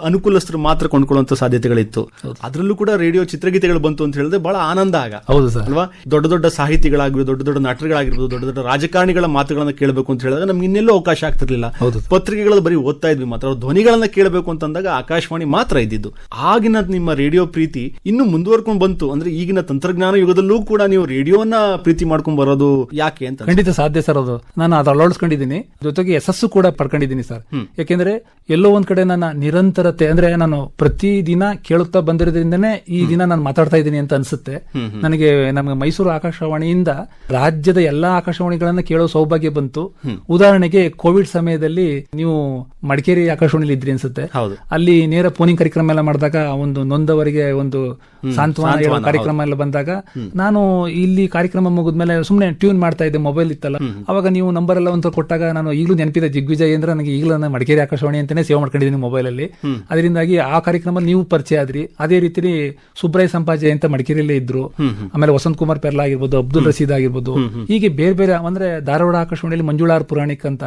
ಅನುಕೂಲಸ್ಥರು ಮಾತ್ರ ಕೊಂಡ್ಕೊಳ್ಳುವಂತ ಸಾಧ್ಯತೆಗಳಿತ್ತು. ಅದರಲ್ಲೂ ಕೂಡ ರೇಡಿಯೋ ಚಿತ್ರಗೀತೆಗಳು ಬಂತು ಅಂತ ಹೇಳಿದ್ರೆ ಬಹಳ ಆನಂದ ಆಗ, ಹೌದು ಸರ್ ಅಲ್ವಾ? ದೊಡ್ಡ ದೊಡ್ಡ ಸಾಹಿತಿಗಳಾಗಿರ್ಬೋದು, ದೊಡ್ಡ ದೊಡ್ಡ ನಟರುಗಳಾಗಿರ್ಬೋದು, ದೊಡ್ಡ ದೊಡ್ಡ ರಾಜಕಾರಣಿಗಳ ಮಾತುಗಳನ್ನ ಕೇಳಬೇಕು ಅಂತ ಹೇಳಿದಾಗ ನಮ್ಗೆ ಇನ್ನೆಲ್ಲೂ ಅವಕಾಶ ಆಗ್ತಿರ್ಲಿಲ್ಲ. ಪತ್ರಿಕೆಗಳಲ್ಲಿ ಬರೀ ಓದ್ತಾ ಇದ್ವಿ, ಮಾತ್ರ ಅವ್ರ ಧ್ವನಿಗಳನ್ನ ಕೇಳಬೇಕು ಅಂತಂದಾಗ ಆಕಾಶವಾಣಿ ಮಾತ್ರ ಇದ್ದಿದ್ದು. ಆಗಿನ ನಿಮ್ಮ ರೇಡಿಯೋ ಪ್ರೀತಿ ಇನ್ನು ಮುಂದುವರ್ಕೊಂಡು ಬಂತು ಅಂದ್ರೆ ಈಗಿನ ತಂತ್ರಜ್ಞಾನ ಯುಗದಲ್ಲೂ ಕೂಡ ನೀವು ರೇಡಿಯೋನ ಪ್ರೀತಿ ಮಾಡ್ಕೊಂಡ್ ಬರೋದು ಯಾಕೆ ಅಂತ? ಖಂಡಿತ ಸಾಧ್ಯ ಸರ್, ಅದು ನಾನು ಅದು ಅಳವಡಿಸ್ಕೊಂಡಿದ್ದೀನಿ, ಜೊತೆಗೆ ಯಶಸ್ಸು ಕೂಡ ಪಡ್ಕೊಂಡಿದ್ದೀನಿ ಸರ್. ಯಾಕೆಂದ್ರೆ ಎಲ್ಲೋ ಒಂದ್ ಕಡೆ ನನ್ನ ನಿರಂತರತೆ ಅಂದ್ರೆ ನಾನು ಪ್ರತಿ ದಿನ ಕೇಳುತ್ತಾ ಬಂದಿರೋದ್ರಿಂದನೇ ಈ ದಿನ ನಾನು ಮಾತಾಡ್ತಾ ಇದ್ದೀನಿ ಅಂತ ಅನ್ಸುತ್ತೆ ನನಗೆ. ನಮಗೆ ಮೈಸೂರು ಆಕಾಶವಾಣಿಯಿಂದ ರಾಜ್ಯದ ಎಲ್ಲಾ ಆಕಾಶವಾಣಿಗಳನ್ನ ಕೇಳೋ ಸೌಭಾಗ್ಯ ಬಂತು. ಉದಾಹರಣೆಗೆ ಕೋವಿಡ್ ಸಮಯದಲ್ಲಿ ನೀವು ಮಡಿಕೇರಿ ಆಕಾಶವಾಣಿಲಿ ಇದ್ರಿ ಅನ್ಸುತ್ತೆ, ಅಲ್ಲಿ ನೇರ ಫೋನಿಂಗ್ ಕಾರ್ಯಕ್ರಮ ಎಲ್ಲ ಮಾಡಿದಾಗ ಒಂದು ನೊಂದವರಿಗೆ ಒಂದು ಸಾಂತ್ವನ ಹೇಳೋ ಕಾರ್ಯಕ್ರಮ ಎಲ್ಲ ಬಂದಾಗ ನಾನು ಇಲ್ಲಿ ಕಾರ್ಯಕ್ರಮ ಮುಗಿದ್ಮೇಲೆ ಸುಮ್ನೆ ಟ್ಯೂನ್ ಮಾಡ್ತಾ ಇದ್ದೆ, ಮೊಬೈಲ್ ಇತ್ತಲ್ಲ, ಅವಾಗ ನೀವು ನಂಬರ್ ಎಲ್ಲ ಒಂದು ಕೊಟ್ಟಾಗ ನಾನು ಈಗಲೂ ನೆನಪಿದೆ ದಿಗ್ವಿಜಯ್ ಅಂದ್ರೆ ನನಗೆ ಈಗಲೂ ನಾನು ಮಡಿಕೇರಿ ಆಕಾಶವಾಣಿ ಅಂತಾನೆ ಸೇವ್ ಮಾಡ್ಕೊಂಡಿದ್ದೀನಿ ಮೊಬೈಲ್ ಅಲ್ಲಿ. ಅದರಿಂದಾಗಿ ಆ ಕಾರ್ಯಕ್ರಮ ನೀವು ಪರಿಚಯ ಆದ್ರಿ. ಅದೇ ರೀತಿ ಸುಬ್ರಾಯ್ ಸಂಪಾಜೆ ಅಂತ ಮಡಿಕೇರಿಯಲ್ಲೇ ಇದ್ರು, ಆಮೇಲೆ ವಸಂತ್ ಕುಮಾರ್ ಪೆರ್ಲಾ ಆಗಿರ್ಬೋದು, ಅಬ್ದುಲ್ ರಶೀದ್ ಆಗಿರ್ಬೋದು, ಹೀಗೆ ಬೇರೆ ಬೇರೆ ಅಂದ್ರೆ ಧಾರವಾಡ ಆಕಾಶವಾಣಿಯಲ್ಲಿ ಮಂಜುಳಾರ್ ಪುರಾಣಿಕ್ ಅಂತ,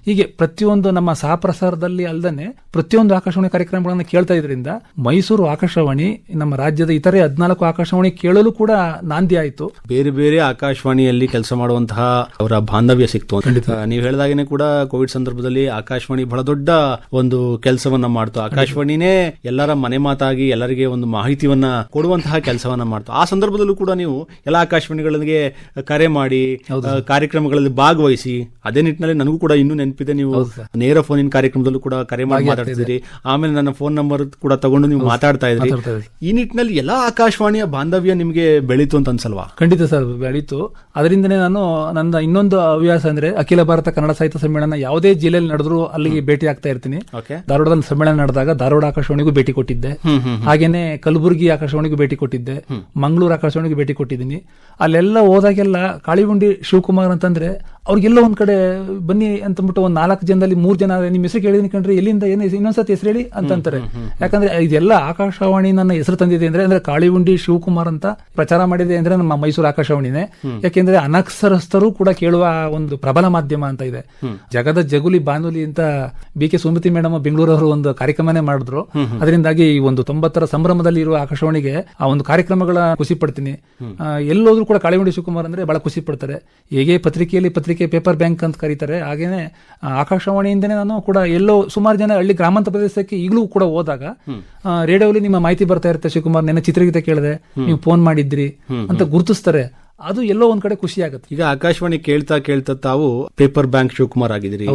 ಹೀಗೆ ಪ್ರತಿಯೊಂದು ನಮ್ಮ ಸಹಪ್ರಸಾರದಲ್ಲಿ ಅಲ್ಲದೆ ಪ್ರತಿಯೊಂದು ಆಕಾಶವಾಣಿ ಕಾರ್ಯಕ್ರಮಗಳನ್ನು ಕೇಳ್ತಾ ಇದ್ರಿಂದ ಮೈಸೂರು ಆಕಾಶವಾಣಿ ನಮ್ಮ ರಾಜ್ಯದ ಇತರೆ 14 ಆಕಾಶವಾಣಿ ಕೇಳಲು ಕೂಡ ನಾಂದಿ ಆಯ್ತು. ಬೇರೆ ಬೇರೆ ಆಕಾಶವಾಣಿಯಲ್ಲಿ ಕೆಲಸ ಮಾಡುವಂತಹ ಅವರ ಬಾಂಧವ್ಯ ಸಿಕ್ತು. ನೀವು ಹೇಳಿದಾಗೇನೆ ಕೂಡ ಕೋವಿಡ್ ಸಂದರ್ಭದಲ್ಲಿ ಆಕಾಶವಾಣಿ ಬಹಳ ದೊಡ್ಡ ಒಂದು ಕೆಲಸವನ್ನ ಮಾಡ್ತು. ಆಕಾಶವಾಣಿನೇ ಎಲ್ಲರ ಮನೆ ಮಾತಾಗಿ ಎಲ್ಲರಿಗೆ ಒಂದು ಮಾಹಿತಿಯನ್ನ ಕೊಡುವಂತಹ ಕೆಲಸವನ್ನ ಮಾಡ್ತು. ಆ ಸಂದರ್ಭದಲ್ಲೂ ಕೂಡ ನೀವು ಎಲ್ಲ ಆಕಾಶವಾಣಿಗಳಿಗೆ ಕರೆ ಮಾಡಿ ಕಾರ್ಯಕ್ರಮಗಳಲ್ಲಿ ಭಾಗವಹಿಸಿ, ಅದೇ ನಿಟ್ಟಿನಲ್ಲಿ ನನಗೂ ಕೂಡ ಇನ್ನೂ ನೆನಪಿದೆ, ನೀವು ನೇರ ಫೋನಿನ ಕಾರ್ಯಕ್ರಮದಲ್ಲೂ ಕೂಡ ಕರೆ ಮಾಡಿ ಮಾತಾಡ್ತಿದ್ರಿ. ಆಮೇಲೆ ನನ್ನ ಫೋನ್ ನಂಬರ್ ಕೂಡ ತಗೊಂಡು ನೀವು ಮಾತಾಡ್ತಾ ಇದ್ರಿ. ಈ ನಿಟ್ಟಿನಲ್ಲಿ ಎಲ್ಲಾ ಆಕಾಶವಾಣಿಯ ಬಾಂಧವ್ಯ ನಿಮಗೆ ಬೆಳೀತು ಅಂತ ಅನ್ಸಲ್ವಾ? ಖಂಡಿತ ಸರ್, ಬೆಳೀತು. ಅದರಿಂದನೇ ನಾನು ನನ್ನ ಇನ್ನೊಂದು ಹವ್ಯಾಸ ಅಂದ್ರೆ ಅಖಿಲ ಭಾರತ ಕನ್ನಡ ಸಾಹಿತ್ಯ ಸಮ್ಮೇಳನ ಯಾವುದೇ ಜಿಲ್ಲೆಯಲ್ಲಿ ನಡೆದ್ರು ಅಲ್ಲಿಗೆ ಭೇಟಿ ಆಗ್ತಾ ಇರ್ತೀನಿ. ಧಾರವಾಡದಲ್ಲಿ ಸಮ್ಮೇಳನ ನಡೆದಾಗ ಧಾರವಾಡ ಆಕಾಶವಾಣಿಗೂ ಭೇಟಿ ಕೊಟ್ಟಿದ್ದೆ, ಹಾಗೇನೆ ಕಲಬುರಗಿ ಆಕಾಶವಾಣಿಗೂ ಭೇಟಿ ಕೊಟ್ಟಿದ್ದೆ, ಮಂಗಳೂರು ಆಕಾಶವಾಣಿಗೂ ಭೇಟಿ ಕೊಟ್ಟಿದ್ದೀನಿ. ಅಲ್ಲೆಲ್ಲ ಹೋದಾಗೆಲ್ಲ ಕಾಳಿಗುಂಡಿ ಶಿವಕುಮಾರ್ ಅಂತಂದ್ರೆ ಅವ್ರಿಗೆಲ್ಲ ಒಂದ್ ಕಡೆ ಬನ್ನಿ ಅಂತಂದ್ಬಿಟ್ಟು ಒಂದ್ 4 ಜನದಲ್ಲಿ 3 ಜನ ನಿಮ್ ಹೆಸರು ಕೇಳಿದೀನಿ ಕಣ್ರಿ, ಎಲ್ಲಿಂದ ಏನು ಇನ್ನೊಂದ್ಸತಿ ಹೆಸರು ಹೇಳಿ ಅಂತಂತಾರೆ. ಯಾಕಂದ್ರೆ ಇದೆಲ್ಲ ಆಕಾಶವಾಣಿ ನನ್ನ ಹೆಸರು ತಂದಿದೆ ಅಂದ್ರೆ ಕಾಳಿಗುಂಡಿ ಶಿವಕುಮಾರ್ ಅಂತ ಪ್ರಚಾರ ಮಾಡಿದೆ ಅಂದ್ರೆ ನಮ್ಮ ಮೈಸೂರು ಆಕಾಶವಾಣಿನೇ. ಯಾಕೆಂದ್ರೆ ಅನಕ್ಷರಸ್ಥರು ಕೂಡ ಕೇಳುವ ಒಂದು ಪ್ರಬಲ ಮಾಧ್ಯಮ ಅಂತ ಇದೆ. ಜಗದ ಜಗುಲಿ ಬಾನುಲಿ ಅಂತ BK ಸುಮತಿ ಮೇಡಮ್ ಬೆಂಗಳೂರವರು ಒಂದು ಕಾರ್ಯಕ್ರಮನೇ ಮಾಡಿದ್ರು. ಅದರಿಂದಾಗಿ ಈ ಒಂದು 90ರ ಸಂಭ್ರಮದಲ್ಲಿ ಇರುವ ಆಕಾಶವಾಣಿಗೆ ಆ ಒಂದು ಕಾರ್ಯಕ್ರಮಗಳ ಖುಷಿ ಪಡ್ತೀನಿ. ಎಲ್ಲೋದ್ರೂ ಕೂಡ ಕಾಳಿಗುಂಡಿ ಶಿವಕುಮಾರ್ ಅಂದ್ರೆ ಬಹಳ ಖುಷಿ ಪಡ್ತಾರೆ. ಹೇಗೆ ಪತ್ರಿಕೆಯಲ್ಲಿ ಪೇಪರ್ ಬ್ಯಾಂಕ್ ಅಂತ ಕರೀತಾರೆ, ಹಾಗೇನೆ ಆಕಾಶವಾಣಿಯಿಂದನೇ ನಾನು ಕೂಡ ಎಲ್ಲೋ ಸುಮಾರು ಜನ ಹಳ್ಳಿ ಗ್ರಾಮಾಂತರ ಪ್ರದೇಶಕ್ಕೆ ಈಗಲೂ ಕೂಡ ಹೋದಾಗ ರೇಡಿಯೋಲಿ ನಿಮ್ಮ ಮಾಹಿತಿ ಬರ್ತಾ ಇರುತ್ತೆ, ಶಿವಕುಮಾರ್ ನೆನ್ನೆ ಚಿತ್ರಗೀತೆ ಕೇಳಿದೆ, ನೀವು ಫೋನ್ ಮಾಡಿದ್ರಿ ಅಂತ ಗುರುತಿಸ್ತಾರೆ. ಅದು ಎಲ್ಲೋ ಒಂದ್ ಕಡೆ ಖುಷಿ ಆಗುತ್ತೆ. ಈಗ ಆಕಾಶವಾಣಿ ಕೇಳ್ತಾ ಕೇಳ್ತಾ ತಾವು ಪೇಪರ್ ಬ್ಯಾಂಕ್ ಶಿವಕುಮಾರ್ ಆಗಿದ್ದೀರಿ,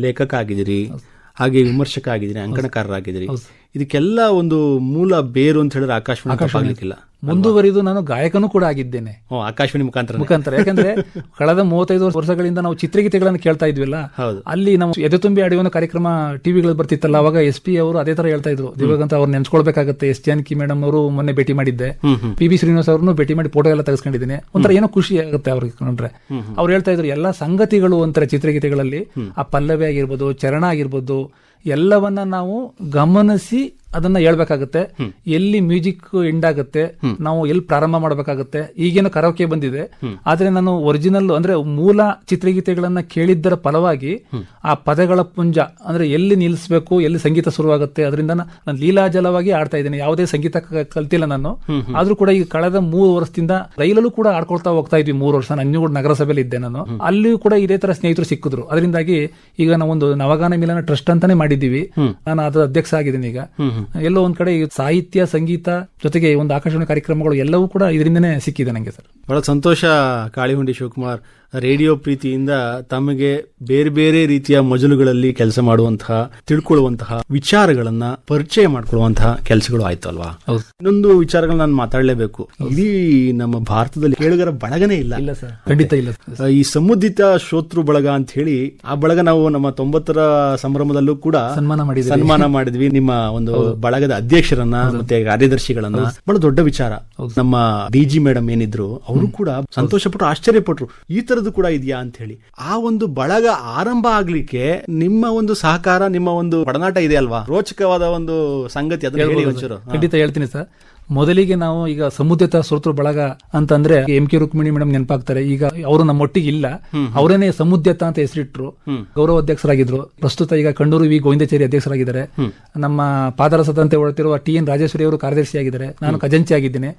ಲೇಖಕ ಆಗಿದ್ದೀರಿ, ಹಾಗೆ ವಿಮರ್ಶಕ ಆಗಿದ್ದೀರಿ, ಅಂಕಣಕಾರರಾಗಿದ್ದೀರಿ. ಇದಕ್ಕೆಲ್ಲ ಒಂದು ಮೂಲ ಬೇರು ಅಂತ ಹೇಳಿದ್ರೆ ಆಕಾಶವಾಣಿ. ಮುಂದುವರಿದು ನಾನು ಗಾಯಕನೂ ಕೂಡ ಆಗಿದ್ದೇನೆ ಆಕಾಶವಾಣಿ ಮುಖಾಂತರ. ಯಾಕಂದ್ರೆ ಕಳೆದ 35 ವರ್ಷಗಳಿಂದ ನಾವು ಚಿತ್ರಗೀತೆಗಳನ್ನು ಕೇಳ್ತಾ ಇದ್ವಿಲ್ಲ, ಅಲ್ಲಿ ನಾವು ಎದೆ ತುಂಬಿ ಆಡಿಯೋ ಕಾರ್ಯಕ್ರಮ ಟಿವಿಗಳು ಬರ್ತಿತ್ತಲ್ಲ, ಅವಾಗ SP ಅವರು ಅದೇ ತರ ಹೇಳ್ತಾ ಇದ್ರು, ದಿವಂಗತ ಅವ್ರು ನೆನ್ಸ್ಕೊಳ್ಬೇಕಾಗತ್ತೆ. S ಜಾನಕಿ ಮೇಡಮ್ ಅವರು ಮೊನ್ನೆ ಭೇಟಿ ಮಾಡಿದ್ದೆ, PB ಶ್ರೀನಿವಾಸ್ ಅವ್ರನ್ನು ಭೇಟಿ ಮಾಡಿ ಫೋಟೋ ಎಲ್ಲ ತೆಗೆಸ್ಕೊಂಡಿದ್ದೀನಿ. ಒಂಥರ ಏನೋ ಖುಷಿ ಆಗುತ್ತೆ ಅವ್ರಿಗೆ ಕಂಡ್ರೆ. ಅವ್ರು ಹೇಳ್ತಾ ಇದ್ರು ಎಲ್ಲಾ ಸಂಗತಿಗಳು ಒಂಥರ ಚಿತ್ರಗೀತೆಗಳಲ್ಲಿ ಆ ಪಲ್ಲವಿ ಆಗಿರ್ಬೋದು, ಚರಣ ಆಗಿರ್ಬೋದು, ಎಲ್ಲವನ್ನ ನಾವು ಗಮನಿಸಿ ಅದನ್ನ ಹೇಳ್ಬೇಕಾಗತ್ತೆ. ಎಲ್ಲಿ ಮ್ಯೂಸಿಕ್ ಎಂಡ್ ಆಗುತ್ತೆ, ನಾವು ಎಲ್ಲಿ ಪ್ರಾರಂಭ ಮಾಡಬೇಕಾಗತ್ತೆ. ಈಗೇನು ಕರಾವಕೆ ಬಂದಿದೆ, ಆದ್ರೆ ನಾನು ಒರಿಜಿನಲ್ ಅಂದ್ರೆ ಮೂಲ ಚಿತ್ರಗೀತೆಗಳನ್ನ ಕೇಳಿದ್ದರ ಫಲವಾಗಿ ಆ ಪದಗಳ ಪುಂಜ ಅಂದ್ರೆ ಎಲ್ಲಿ ನಿಲ್ಲಿಸಬೇಕು, ಎಲ್ಲಿ ಸಂಗೀತ ಶುರುವಾಗುತ್ತೆ, ಅದರಿಂದ ನಾನು ಲೀಲಾಜಲವಾಗಿ ಆಡ್ತಾ ಇದ್ದೀನಿ. ಯಾವುದೇ ಸಂಗೀತ ಕಲ್ತಿಲ್ಲ ನಾನು, ಆದ್ರೂ ಕೂಡ ಈಗ ಕಳೆದ 3 ವರ್ಷದಿಂದ ರೈಲಲ್ಲೂ ಕೂಡ ಆಡ್ಕೊಳ್ತಾ ಹೋಗ್ತಾ ಇದ್ವಿ. 3 ವರ್ಷ ನಂಜನಗೂಡು ನಗರಸಭೆಯಲ್ಲಿ ಇದ್ದೆ ನಾನು, ಅಲ್ಲಿಯೂ ಕೂಡ ಇದೇ ತರ ಸ್ನೇಹಿತರು ಸಿಕ್ಕಿದ್ರು. ಅದರಿಂದಾಗಿ ಈಗ ನಾವೊಂದು ನವಗಾನ ಮಿಲನ ಟ್ರಸ್ಟ್ ಅಂತಾನೆ ಮಾಡಿದ್ದೀವಿ, ನಾನು ಅದರ ಅಧ್ಯಕ್ಷ ಆಗಿದ್ದೀನಿ. ಈಗ ಎಲ್ಲೋ ಒಂದ್ ಕಡೆ ಸಾಹಿತ್ಯ, ಸಂಗೀತ ಜೊತೆಗೆ ಒಂದು ಆಕಾಶವಾಣಿ ಕಾರ್ಯಕ್ರಮಗಳು ಎಲ್ಲವೂ ಕೂಡ ಇದರಿಂದನೇ ಸಿಕ್ಕಿದೆ ನಂಗೆ ಸರ್. ಬಹಳ ಸಂತೋಷ ಕಾಳಿಹುಂಡಿ ಶಿವಕುಮಾರ್. ರೇಡಿಯೋ ಪ್ರೀತಿಯಿಂದ ತಮಗೆ ಬೇರೆ ಬೇರೆ ರೀತಿಯ ಮಜಲುಗಳಲ್ಲಿ ಕೆಲಸ ಮಾಡುವಂತಹ, ತಿಳ್ಕೊಳ್ಳುವಂತಹ ವಿಚಾರಗಳನ್ನ ಪರಿಚಯ ಮಾಡ್ಕೊಳ್ಳುವಂತಹ ಕೆಲಸಗಳು ಆಯ್ತು ಅಲ್ವಾ? ಇನ್ನೊಂದು ವಿಚಾರಗಳನ್ನ ನಾನು ಮಾತಾಡಲೇಬೇಕು. ಇಡೀ ನಮ್ಮ ಭಾರತದಲ್ಲಿ ಕೇಳುಗರ ಬಳಗನೇ ಇಲ್ಲ ಸರ್, ಖಂಡಿತ ಇಲ್ಲ. ಈ ಸಮುದಿತ ಶ್ರೋತೃ ಬಳಗ ಅಂತ ಹೇಳಿ ಆ ಬಳಗ ನಾವು ನಮ್ಮ 90ರ ಸಂಭ್ರಮದಲ್ಲೂ ಕೂಡ ಸನ್ಮಾನ ಮಾಡಿದ್ವಿ. ನಿಮ್ಮ ಒಂದು ಬಳಗದ ಅಧ್ಯಕ್ಷರನ್ನ ಮತ್ತೆ ಕಾರ್ಯದರ್ಶಿಗಳನ್ನ. ಬಹಳ ದೊಡ್ಡ ವಿಚಾರ. ನಮ್ಮ DG ಮೇಡಮ್ ಏನಿದ್ರು ಅವರು ಕೂಡ ಸಂತೋಷ ಪಟ್ರು, ಆಶ್ಚರ್ಯಪಟ್ರು. ಈ ತರ ಥರದ್ದು ಕೂಡ ಇದೆಯಾ ಅಂತ ಹೇಳಿ. ಆ ಒಂದು ಬಳಗ ಆರಂಭ ಆಗ್ಲಿಕ್ಕೆ ನಿಮ್ಮ ಒಂದು ಸಹಕಾರ, ನಿಮ್ಮ ಒಂದು ಒಡನಾಟ ಇದೆ ಅಲ್ವಾ? ರೋಚಕವಾದ ಒಂದು ಸಂಗತಿ, ಅದನ್ನ ಹೇಳಿ ಒಂಚೂರು. ಖಂಡಿತ ಹೇಳ್ತೀನಿ ಸರ್. ಮೊದಲಿಗೆ ನಾವು ಈಗ ಸಮುದ್ರತ ಶ್ರೋತೃ ಬಳಗ ಅಂತಂದ್ರೆ ಎಂ.ಕೆ. ರುಕ್ಮಿಣಿ ಮೇಡಮ್ ನೆನಪಾಗ್ತಾರೆ. ಈಗ ಅವರು ನಮ್ಮೊಟ್ಟಿಗೆ ಇಲ್ಲ, ಅವರೇನೆ ಸಮುದ್ರತ ಅಂತ ಹೆಸರಿಟ್ರು, ಗೌರವ ಅಧ್ಯಕ್ಷರಾಗಿದ್ರು. ಪ್ರಸ್ತುತ ಈಗ ಕಂಡೂರು ವಿ ಗೋವಿಂದಾಚಾರಿ ಅಧ್ಯಕ್ಷರಾಗಿದ್ದಾರೆ. ನಮ್ಮ ಪಾದರಸದಂತೆ ಹೊರತಿರುವ ಟಿ.ಎನ್. ರಾಜೇಶ್ವರಿ ಅವರು ಕಾರ್ಯದರ್ಶಿಯಾಗಿದ್ದಾರೆ. ನಾನು ಖಜಾಂಚಿ ಆಗಿದ್ದೇನೆ.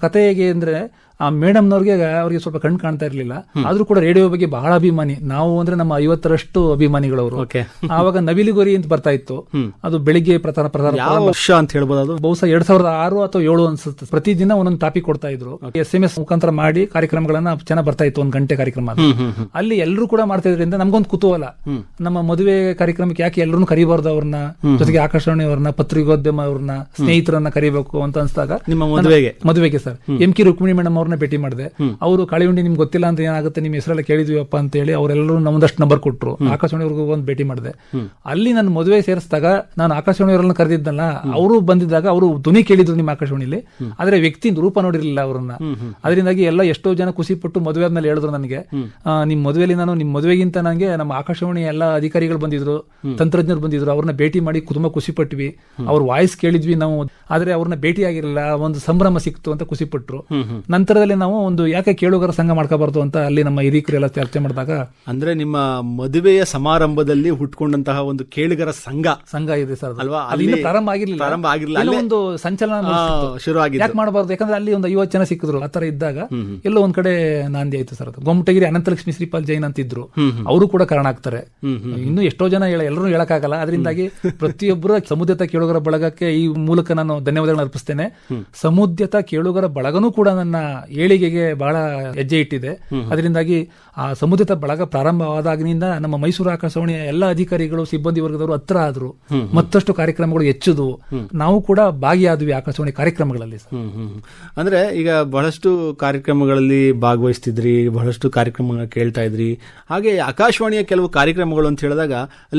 ಕತೆ ಹೇಗೆ ಅಂದ್ರೆ, ಆ ಮೇಡಮ್ನವ್ರಿಗೆ ಅವ್ರಿಗೆ ಸ್ವಲ್ಪ ಕಣ್ಣು ಕಾಣ್ತಾ ಇರ್ಲಿಲ್ಲ, ಆದ್ರೂ ಕೂಡ ರೇಡಿಯೋ ಬಗ್ಗೆ ಬಹಳ ಅಭಿಮಾನಿ. ನಾವು ಅಂದ್ರೆ ನಮ್ಮ 50ರಷ್ಟು ಅಭಿಮಾನಿಗಳವರು. ಆವಾಗ ನವಿಲುಗೊರಿ ಅಂತ ಬರ್ತಾ ಇತ್ತು, ಅದು ಬೆಳಿಗ್ಗೆ ಪ್ರಸಾರ ವರ್ಷ ಅಂತ ಹೇಳ್ಬೋದು. ಅದು ಬಹುಶಃ 2006 ಅಥವಾ 2007 ಅನ್ಸುತ್ತೆ. ಪ್ರತಿದಿನ ಒಂದೊಂದು ಟಾಪಿಕ್ ಕೊಡ್ತಾ ಇದ್ರು. SMS ಮುಖಾಂತರ ಮಾಡಿ ಕಾರ್ಯಕ್ರಮಗಳನ್ನ ಚೆನ್ನಾಗಿ ಬರ್ತಾ ಇತ್ತು. 1 ಗಂಟೆ ಕಾರ್ಯಕ್ರಮ ಅಲ್ಲಿ ಎಲ್ಲರೂ ಕೂಡ ಮಾಡ್ತಾ ಇದ್ರಿಂದ ನಮ್ಗೊಂದು ಕುತೂಹಲ, ನಮ್ಮ ಮದುವೆ ಕಾರ್ಯಕ್ರಮಕ್ಕೆ ಯಾಕೆ ಎಲ್ಲರೂ ಕರಿಬಾರ್ದು ಅವ್ರನ್ನ, ಜೊತೆಗೆ ಆಕಾಶವಾಣಿ ಅವ್ರನ್ನ, ಪತ್ರಿಕೋದ್ಯಮ ಅವ್ರನ್ನ, ಸ್ನೇಹಿತರನ್ನ ಕರಿಬೇಕು ಅಂತ ಅನ್ಸ್ದಾಗ ನಿಮ್ಮ ಮದುವೆಗೆ ಸರ್ ಎಂ.ಕೆ. ರುಕ್ಮಿಣಿ ಮೇಡಮ್ ಅವ್ರನ್ನ ಭೇಟಿ ಮಾಡಿದೆ. ಅವರು ಕಾಳಿಹುಂಡಿ ನಿಮ್ಗೆ ಗೊತ್ತಿಲ್ಲ ಅಂತ ಏನಾಗುತ್ತೆ, ನಿಮ್ ಹೆಸರೆಲ್ಲ ಕೇಳಿದ್ವಿಪ್ಪ ಅಂತ ಹೇಳಿ ಅವರೆಲ್ಲರೂ ನಮ್ಮದಷ್ಟು ನಂಬರ್ ಕೊಟ್ಟರು. ಆಕಾಶವಾಣಿವರೆಗೂ ಒಂದು ಭೇಟಿ ಮಾಡಿದೆ. ಅಲ್ಲಿ ನನ್ನ ಮದುವೆ ಸೇರಿಸಿದಾಗ ನಾನು ಆಕಾಶವಾಣಿಯವರನ್ನ ಕರೆದಿದ್ದಲ್ಲ, ಅವರು ಬಂದಿದ್ದಾಗ ಅವರು ಧ್ವನಿ ಕೇಳಿದ್ರು ನಿಮ್ಮ ಆಕಾಶವಾಣಿಲಿ, ಆದ್ರೆ ವ್ಯಕ್ತಿ ರೂಪ ನೋಡಿರ್ಲಿಲ್ಲ ಅವರನ್ನ. ಅದರಿಂದಾಗಿ ಎಲ್ಲ ಎಷ್ಟೋ ಜನ ಖುಷಿ ಪಟ್ಟು ಮದುವೆ ಆದ್ಮೇಲೆ ಹೇಳಿದ್ರು ನನಗೆ, ನಿಮ್ ಮದುವೆಯಲ್ಲಿ ನಾನು ನಿಮ್ ಮದುವೆಗಿಂತ ನನಗೆ ನಮ್ಮ ಆಕಾಶವಾಣಿ ಎಲ್ಲ ಅಧಿಕಾರಿಗಳು ಬಂದಿದ್ರು, ತಂತ್ರಜ್ಞರು ಬಂದಿದ್ರು, ಅವ್ರನ್ನ ಭೇಟಿ ಮಾಡಿ ತುಂಬಾ ಖುಷಿ ಪಟ್ವಿ. ಅವ್ರ ವಾಯ್ಸ್ ಕೇಳಿದ್ವಿ ನಾವು, ಆದ್ರೆ ಅವ್ರನ್ನ ಭೇಟಿ ಆಗಿರಲಿಲ್ಲ, ಒಂದು ಸಂಭ್ರಮ ಸಿಕ್ತು ಅಂತ ಖುಷಿ ಪಟ್ರು. ನಂತರದಲ್ಲಿ ನಾವು ಒಂದು ಯಾಕೆ ಕೇಳುಗರ ಸಂಘ ಮಾಡ್ಕೋಬಾರ್ದು ಅಂತ ಅಲ್ಲಿ ನಮ್ಮ ಹಿರಿಕರೆಲ್ಲ ಚರ್ಚೆ ಮಾಡಿದಾಗ, ಅಂದ್ರೆ ನಿಮ್ಮ ಮದುವೆಯ ಸಮಾರಂಭದಲ್ಲಿ ಹುಟ್ಕೊಂಡಂತಹ ಒಂದು ಕೇಳುಗರ ಸಂಘ ಇದೆ ಸರ್ ಅಲ್ವಾ? ಅಲ್ಲಿಂದ ಪ್ರಾರಂಭ ಆಗಿರ್ಲಿಲ್ಲ, ಒಂದು ಸಂಚಲನ ಶುರು ಆಗಿದೆ. ಯಾಕೆ ಮಾಡಬಾರ್ದು, ಯಾಕಂದ್ರೆ ಅಲ್ಲಿ ಒಂದು 50 ಜನ ಸಿಕ್ಕಿದ್ರು. ಆತರ ಇದ್ದಾಗ ಎಲ್ಲೋ ಒಂದ್ ಕಡೆ ನಾಂದಿ ಆಯ್ತು ಸರ್. ಅದು ಗೊಮ್ಮಟಗಿರಿ ಅನಂತಲಕ್ಷ್ಮಿ ಶ್ರೀಪಾಲ್ ಜೈನ್ ಅಂತ ಇದ್ರು, ಅವರು ಕೂಡ ಕಾರಣ ಆಗ್ತಾರೆ. ಇನ್ನು ಎಷ್ಟೋ ಜನ ಎಲ್ಲರೂ ಹೇಳಕ್ಕಾಗಲ್ಲ. ಅದರಿಂದಾಗಿ ಪ್ರತಿಯೊಬ್ಬರ ಸಮುದ್ರತ ಕೇಳುಗರ ಬಳಗಕ್ಕೆ ಈ ಮೂಲಕ ನಾನು ಧನ್ಯವಾದಗಳನ್ನು ಅರ್ಪಿಸ್ತೇನೆ. ಸಮುದ್ರತ ಕೇಳುಗರ ಬಳಗನೂ ಕೂಡ ನನ್ನ ಏಳಿಗೆಗೆ ಬಹಳ ಹೆಜ್ಜೆ ಇಟ್ಟಿದೆ. ಅದರಿಂದಾಗಿ ಆ ಸಮುದ್ರತ ಬಳಗ ಪ್ರಾರಂಭವಾದಾಗಿನಿಂದ ನಮ್ಮ ಮೈಸೂರು ಆಕಾಶವಾಣಿಯ ಎಲ್ಲ ಅಧಿಕಾರಿಗಳು, ಸಿಬ್ಬಂದಿ ವರ್ಗದವರು ಹತ್ರ ಆದ್ರು, ಮತ್ತಷ್ಟು ಕಾರ್ಯಕ್ರಮಗಳು ಹೆಚ್ಚುದು, ನಾವು ಕೂಡ ಭಾಗಿಯಾದ್ವಿ ಆಕಾಶವಾಣಿ ಕಾರ್ಯಕ್ರಮಗಳಲ್ಲಿ. ಅಂದ್ರೆ ಈಗ ಬಹಳಷ್ಟು ಕಾರ್ಯಕ್ರಮಗಳಲ್ಲಿ ಭಾಗವಹಿಸ್ತಿದ್ರಿ, ಬಹಳಷ್ಟು ಕಾರ್ಯಕ್ರಮಗಳನ್ನ ಕೇಳ್ತಾ ಇದ್ರಿ. ಹಾಗೆ ಆಕಾಶವಾಣಿಯ ಕೆಲವು ಕಾರ್ಯಕ್ರಮಗಳು ಅಂತ ಹೇಳಿದಾಗ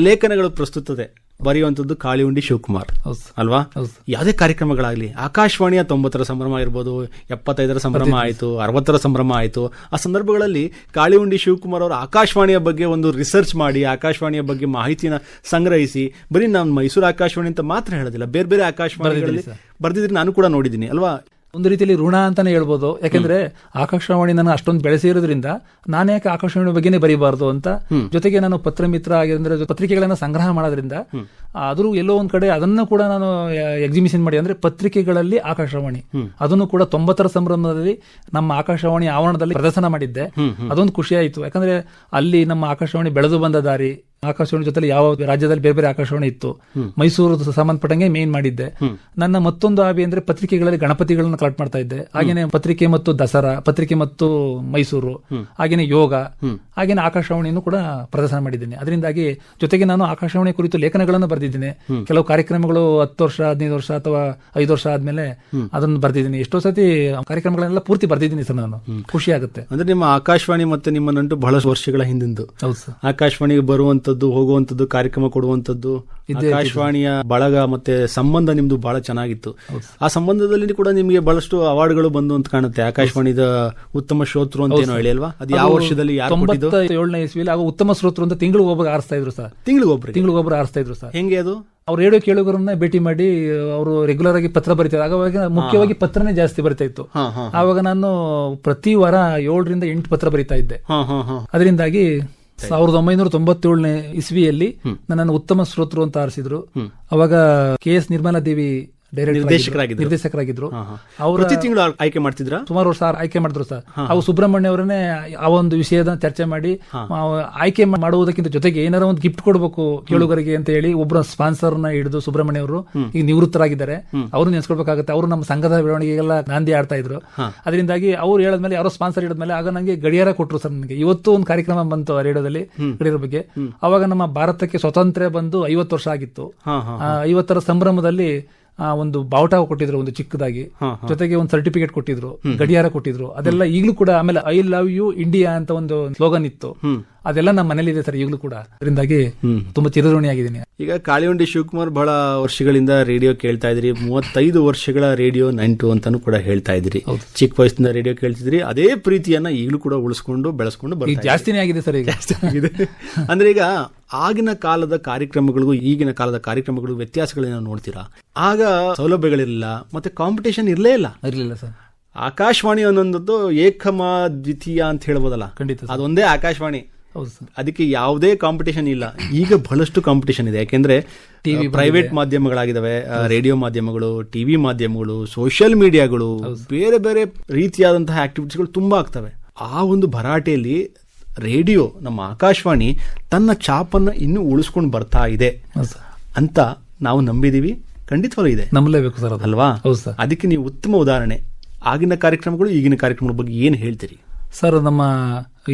ಲೇಖನಗಳು ಪ್ರಸ್ತುತತೆ ಬರೆಯುವಂಥದ್ದು ಕಾಳಿಹುಂಡಿ ಶಿವಕುಮಾರ್ ಅಲ್ವಾ? ಯಾವುದೇ ಕಾರ್ಯಕ್ರಮಗಳಾಗ್ಲಿ, ಆಕಾಶವಾಣಿಯ 90ರ ಸಂಭ್ರಮ ಇರ್ಬೋದು, 75ರ ಸಂಭ್ರಮ ಆಯಿತು, 60ರ ಸಂಭ್ರಮ ಆಯಿತು, ಆ ಸಂದರ್ಭಗಳಲ್ಲಿ ಕಾಳಿಹುಂಡಿ ಶಿವಕುಮಾರ್ ಅವರು ಆಕಾಶವಾಣಿಯ ಬಗ್ಗೆ ಒಂದು ರಿಸರ್ಚ್ ಮಾಡಿ, ಆಕಾಶವಾಣಿಯ ಬಗ್ಗೆ ಮಾಹಿತಿನ ಸಂಗ್ರಹಿಸಿ, ಬರೀ ನಾನು ಮೈಸೂರು ಆಕಾಶವಾಣಿ ಅಂತ ಮಾತ್ರ ಹೇಳೋದಿಲ್ಲ, ಬೇರೆ ಬೇರೆ ಆಕಾಶವಾಣಿಗಳಲ್ಲಿ ಬರ್ದಿದ್ರೆ ನಾನು ಕೂಡ ನೋಡಿದ್ದೀನಿ ಅಲ್ವಾ? ಒಂದು ರೀತಿಯಲ್ಲಿ ಋಣ ಅಂತಾನೆ ಹೇಳ್ಬೋದು. ಯಾಕಂದ್ರೆ ಆಕಾಶವಾಣಿ ನಾನು ಅಷ್ಟೊಂದು ಬೆಳೆಸಿರೋದ್ರಿಂದ ನಾನು ಯಾಕೆ ಆಕಾಶವಾಣಿ ಬಗ್ಗೆನೇ ಬರೀಬಾರ್ದು ಅಂತ. ಜೊತೆಗೆ ನಾನು ಪತ್ರ ಮಿತ್ರ ಆಗಿದ್ರೆ ಪತ್ರಿಕೆಗಳನ್ನ ಸಂಗ್ರಹ ಮಾಡೋದ್ರಿಂದ ಆದ್ರೂ ಎಲ್ಲೋ ಒಂದ್ ಕಡೆ ಅದನ್ನು ಕೂಡ ನಾನು ಎಕ್ಸಿಬಿಷನ್ ಮಾಡಿ, ಅಂದ್ರೆ ಪತ್ರಿಕೆಗಳಲ್ಲಿ ಆಕಾಶವಾಣಿ ಅದನ್ನು ಕೂಡ 90ರ ಸಂಭ್ರಮದಲ್ಲಿ ನಮ್ಮ ಆಕಾಶವಾಣಿ ಆವರಣದಲ್ಲಿ ಪ್ರದರ್ಶನ ಮಾಡಿದ್ದೆ. ಅದೊಂದು ಖುಷಿ ಆಯ್ತು. ಯಾಕಂದ್ರೆ ಅಲ್ಲಿ ನಮ್ಮ ಆಕಾಶವಾಣಿ ಬೆಳೆದು ಬಂದ ದಾರಿ, ಆಕಾಶವಾಣಿ ಜೊತೆ ಯಾವ ರಾಜ್ಯದಲ್ಲಿ ಬೇರೆ ಬೇರೆ ಆಕಾಶವಾಣಿ ಇತ್ತು, ಮೈಸೂರು ಸಂಬಂಧಪಟ್ಟಂಗೆ ಮೇನ್ ಮಾಡಿದ್ದೆ. ನನ್ನ ಮತ್ತೊಂದು ಹಾಬಿ ಅಂದ್ರೆ ಪತ್ರಿಕೆಗಳಲ್ಲಿ ಗಣಪತಿಗಳನ್ನ ಕಲೆಕ್ಟ್ ಮಾಡ್ತಾ ಇದ್ದೆ. ಹಾಗೇನೆ ಪತ್ರಿಕೆ ಮತ್ತು ದಸರಾ, ಪತ್ರಿಕೆ ಮತ್ತು ಮೈಸೂರು, ಹಾಗೇನೆ ಯೋಗ, ಹಾಗೇನೆ ಆಕಾಶವಾಣಿಯನ್ನು ಕೂಡ ಪ್ರದರ್ಶನ ಮಾಡಿದ್ದೇನೆ. ಅದರಿಂದಾಗಿ ಜೊತೆಗೆ ನಾನು ಆಕಾಶವಾಣಿ ಕುರಿತು ಲೇಖನಗಳನ್ನು ಬರೆದಿದ್ದೇನೆ. ಕೆಲವು ಕಾರ್ಯಕ್ರಮಗಳು 10 ವರ್ಷ 15 ವರ್ಷ ಅಥವಾ 5 ವರ್ಷ ಆದ್ಮೇಲೆ ಅದನ್ನು ಬರ್ದಿದ್ದೀನಿ. ಎಷ್ಟೋ ಸತಿ ಕಾರ್ಯಕ್ರಮಗಳನ್ನೆಲ್ಲ ಪೂರ್ತಿ ಬರ್ದಿದ್ದೀನಿ ಸರ್. ನಾನು ಖುಷಿ ಆಗುತ್ತೆ. ಅಂದ್ರೆ ನಿಮ್ಮ ಆಕಾಶವಾಣಿ ಮತ್ತೆ ನಿಮ್ಮ ನಂಟು ಬಹಳಷ್ಟು ವರ್ಷಗಳ ಹಿಂದಿಂದು. ಆಕಾಶವಾಣಿಗೆ ಬರುವಂತ ಹೋಗುವಂತದ್ದು, ಕಾರ್ಯಕ್ರಮ ಕೊಡುವಂತದ್ದು, ಆಕಾಶವಾಣಿಯ ಬಳಗ ಮತ್ತೆ ಸಂಬಂಧ ನಿಮ್ದು ಬಹಳ ಚೆನ್ನಾಗಿತ್ತು. ಆ ಸಂಬಂಧದಲ್ಲಿ ಕೂಡ ನಿಮಗೆ ಬಹಳಷ್ಟು ಅವಾರ್ಡ್ಗಳು ಬಂದು ಅಂತ ಕಾಣುತ್ತೆ. ಆಕಾಶವಾಣಿದ ಉತ್ತಮ ಶ್ರೋತೃ ಅಂತ ಏನೋ ಹೇಳಿ ಅಲ್ವಾ? ಅದು ಯಾವ ವರ್ಷದಲ್ಲಿ? 97ನೇ ಇಸ್ವಿಯಲ್ಲಿ ಆಗ ಉತ್ತಮ ಶ್ರೋತೃ ಅಂತ ತಿಂಗಳಿಗೊಬ್ಬರು ಆರಿಸ್ತಾ ಇದ್ರು ಸರ್. ತಿಂಗಳಿಗೊಬ್ಬರು ಆರಿಸ್ತಾ ಇದ್ರು ಸರ್. ಹೆಂಗೆ ಅದು? ಅವ್ರು ರೇಡಿಯೋ ಕೇಳುಗರನ್ನ ಭೇಟಿ ಮಾಡಿ ಅವರು ರೆಗ್ಯುಲರ್ ಆಗಿ ಪತ್ರ ಬರೀತಾರೆ. ಆಗ ಮುಖ್ಯವಾಗಿ ಪತ್ರನೇ ಜಾಸ್ತಿ ಬರಿತಾ ಇತ್ತು. ಆವಾಗ ನಾನು ಪ್ರತಿ ವಾರ 7 ರಿಂದ 8 ಪತ್ರ ಬರಿತಾ ಇದ್ದೆ. ಅದರಿಂದಾಗಿ 1997ನೇ ಇಸ್ವಿಯಲ್ಲಿ ನನ್ನನ್ನು ಉತ್ತಮ ಶ್ರೋತೃ ಅಂತ ಆರಿಸಿದ್ರು. ಅವಾಗ KS ನಿರ್ಮಲಾ ದೇವಿ ನಿರ್ದೇಶಕರಾಗಿದ್ರು. ಅವರು ಪ್ರತಿ ತಿಂಗಳು ಆಯ್ಕೆ ಮಾಡ್ತಿದ್ರ, ಸುಮಾರು ವರ್ಷ ಆಯ್ಕೆ ಮಾಡಿದ್ರು ಸರ್. ಅವು ಸುಬ್ರಹ್ಮಣ್ಯ ಅವರನ್ನೇ ಆ ಒಂದು ವಿಷಯದ ಚರ್ಚೆ ಮಾಡಿ ಆಯ್ಕೆ ಮಾಡುವುದಕ್ಕಿಂತ ಜೊತೆಗೆ ಏನಾರ ಒಂದು ಗಿಫ್ಟ್ ಕೊಡಬೇಕು ಕೇಳುಗರಿಗೆ ಅಂತ ಹೇಳಿ ಒಬ್ಬರ ಸ್ಪಾನ್ಸರ್ ನ ಹಿಡಿದು, ಸುಬ್ರಹ್ಮಣ್ಯ ಅವರು ಈಗ ನಿವೃತ್ತರಾಗಿದ್ದಾರೆ, ಅವರು ನೆನೆಸ್ಕೊಳ್ಬೇಕಾಗುತ್ತೆ. ಅವರು ನಮ್ಮ ಸಂಘದ ಬೆಳವಣಿಗೆಗೆಲ್ಲ ನಾಂದಿ ಆಡ್ತಾ ಇದ್ರು. ಅದರಿಂದಾಗಿ ಅವ್ರು ಹೇಳಿದ್ಮೇಲೆ, ಯಾರೋ ಸ್ಪಾನ್ಸರ್ ಹಿಡಿದ್ಮೇಲೆ ಆಗ ನನಗೆ ಗಡಿಯಾರ ಕೊಟ್ಟರು ಸರ್. ನನಗೆ ಇವತ್ತು ಒಂದು ಕಾರ್ಯಕ್ರಮ ಬಂತು ರೇಡಿಯೋದಲ್ಲಿ ಗಡಿಯಾರ ಬಗ್ಗೆ. ಅವಾಗ ನಮ್ಮ ಭಾರತಕ್ಕೆ ಸ್ವಾತಂತ್ರ್ಯ ಬಂದು 50 ವರ್ಷ ಆಗಿತ್ತು. 50ರ ಸಂಭ್ರಮದಲ್ಲಿ ಒಂದು ಬಾವುಟ ಕೊಟ್ಟಿದ್ರು ಒಂದು ಚಿಕ್ಕದಾಗಿ, ಜೊತೆಗೆ ಒಂದು ಸರ್ಟಿಫಿಕೇಟ್ ಕೊಟ್ಟಿದ್ರು, ಗಡಿಯಾರ ಕೊಟ್ಟಿದ್ರು. ಅದೆಲ್ಲ ಈಗಲೂ ಕೂಡ. ಆಮೇಲೆ ಐ ಲವ್ ಯು ಇಂಡಿಯಾ ಅಂತ ಒಂದು ಸ್ಲೋಗನ್ ಇತ್ತು, ಅದೆಲ್ಲ ನಮ್ಮ ಮನೇಲಿ ಇದೆ ಸರ್ ಈಗಲೂ ಕೂಡ. ಅದರಿಂದಾಗಿ ತುಂಬಾ ಚಿರಋಣಿ ಆಗಿದ್ದೀನಿ. ಈಗ ಕಾಳಿಹುಂಡಿ ಶಿವಕುಮಾರ್ ಬಹಳ ವರ್ಷಗಳಿಂದ ರೇಡಿಯೋ ಕೇಳ್ತಾ ಇದ್ರಿ, 35 ವರ್ಷಗಳ ರೇಡಿಯೋ 92 ಅಂತಾನು ಕೂಡ ಹೇಳ್ತಾ ಇದ್ರಿ. ಚಿಕ್ಕ ವಯಸ್ಸಿಂದ ರೇಡಿಯೋ ಕೇಳ್ತಿದ್ರಿ, ಅದೇ ಪ್ರೀತಿಯನ್ನ ಈಗಲೂ ಕೂಡ ಉಳಿಸ್ಕೊಂಡು ಬೆಳೆಸ್ಕೊಂಡು ಬರ್ತಾ ಜಾಸ್ತಿನೇ ಆಗಿದೆ ಸರ್, ಈಗ ಜಾಸ್ತಿ ಆಗಿದೆ. ಅಂದ್ರೆ ಈಗ ಆಗಿನ ಕಾಲದ ಕಾರ್ಯಕ್ರಮಗಳಿಗೂ ಈಗಿನ ಕಾಲದ ಕಾರ್ಯಕ್ರಮಗಳು ವ್ಯತ್ಯಾಸಗಳನ್ನ ನೋಡ್ತೀರಾ? ಆಗ ಸೌಲಭ್ಯಗಳಿರಲಿಲ್ಲ, ಮತ್ತೆ ಕಾಂಪಿಟೇಷನ್ ಇರಲೇ ಇಲ್ಲ. ಇರಲಿಲ್ಲ ಸರ್. ಆಕಾಶವಾಣಿ ಅನ್ನೊಂದು ಏಕಮ ದ್ವಿತೀಯ ಅಂತ ಹೇಳ್ಬೋದಲ್ಲ, ಖಂಡಿತ ಅದೊಂದೇ ಆಕಾಶವಾಣಿ. ಹೌದು ಸರ್. ಅದಕ್ಕೆ ಯಾವುದೇ ಕಾಂಪಿಟೇಷನ್ ಇಲ್ಲ. ಈಗ ಬಹಳಷ್ಟು ಕಾಂಪಿಟೇಷನ್ ಇದೆ, ಯಾಕೆಂದ್ರೆ ಪ್ರೈವೇಟ್ ಮಾಧ್ಯಮಗಳಾಗಿದ್ದಾವೆ, ರೇಡಿಯೋ ಮಾಧ್ಯಮಗಳು, ಟಿವಿ ಮಾಧ್ಯಮಗಳು, ಸೋಷಿಯಲ್ ಮೀಡಿಯಾಗಳು, ಬೇರೆ ಬೇರೆ ರೀತಿಯಾದಂತಹ ಆಕ್ಟಿವಿಟೀಸ್ಗಳು ತುಂಬಾ ಆಗ್ತವೆ. ಆ ಒಂದು ಭರಾಟೆಯಲ್ಲಿ ರೇಡಿಯೋ, ನಮ್ಮ ಆಕಾಶವಾಣಿ ತನ್ನ ಛಾಪನ್ನು ಇನ್ನೂ ಉಳಿಸ್ಕೊಂಡು ಬರ್ತಾ ಇದೆ ಅಂತ ನಾವು ನಂಬಿದೀವಿ. ಖಂಡಿತವಾಗ್ಲೂ ಇದೆ, ನಂಬಲೇಬೇಕು ಸರ್, ಅಲ್ವಾ? ಹೌದು ಸರ್. ಅದಕ್ಕೆ ನೀವು ಉತ್ತಮ ಉದಾಹರಣೆ. ಆಗಿನ ಕಾರ್ಯಕ್ರಮಗಳು ಈಗಿನ ಕಾರ್ಯಕ್ರಮಗಳ ಬಗ್ಗೆ ಏನ್ ಹೇಳ್ತೀರಿ ಸರ್? ನಮ್ಮ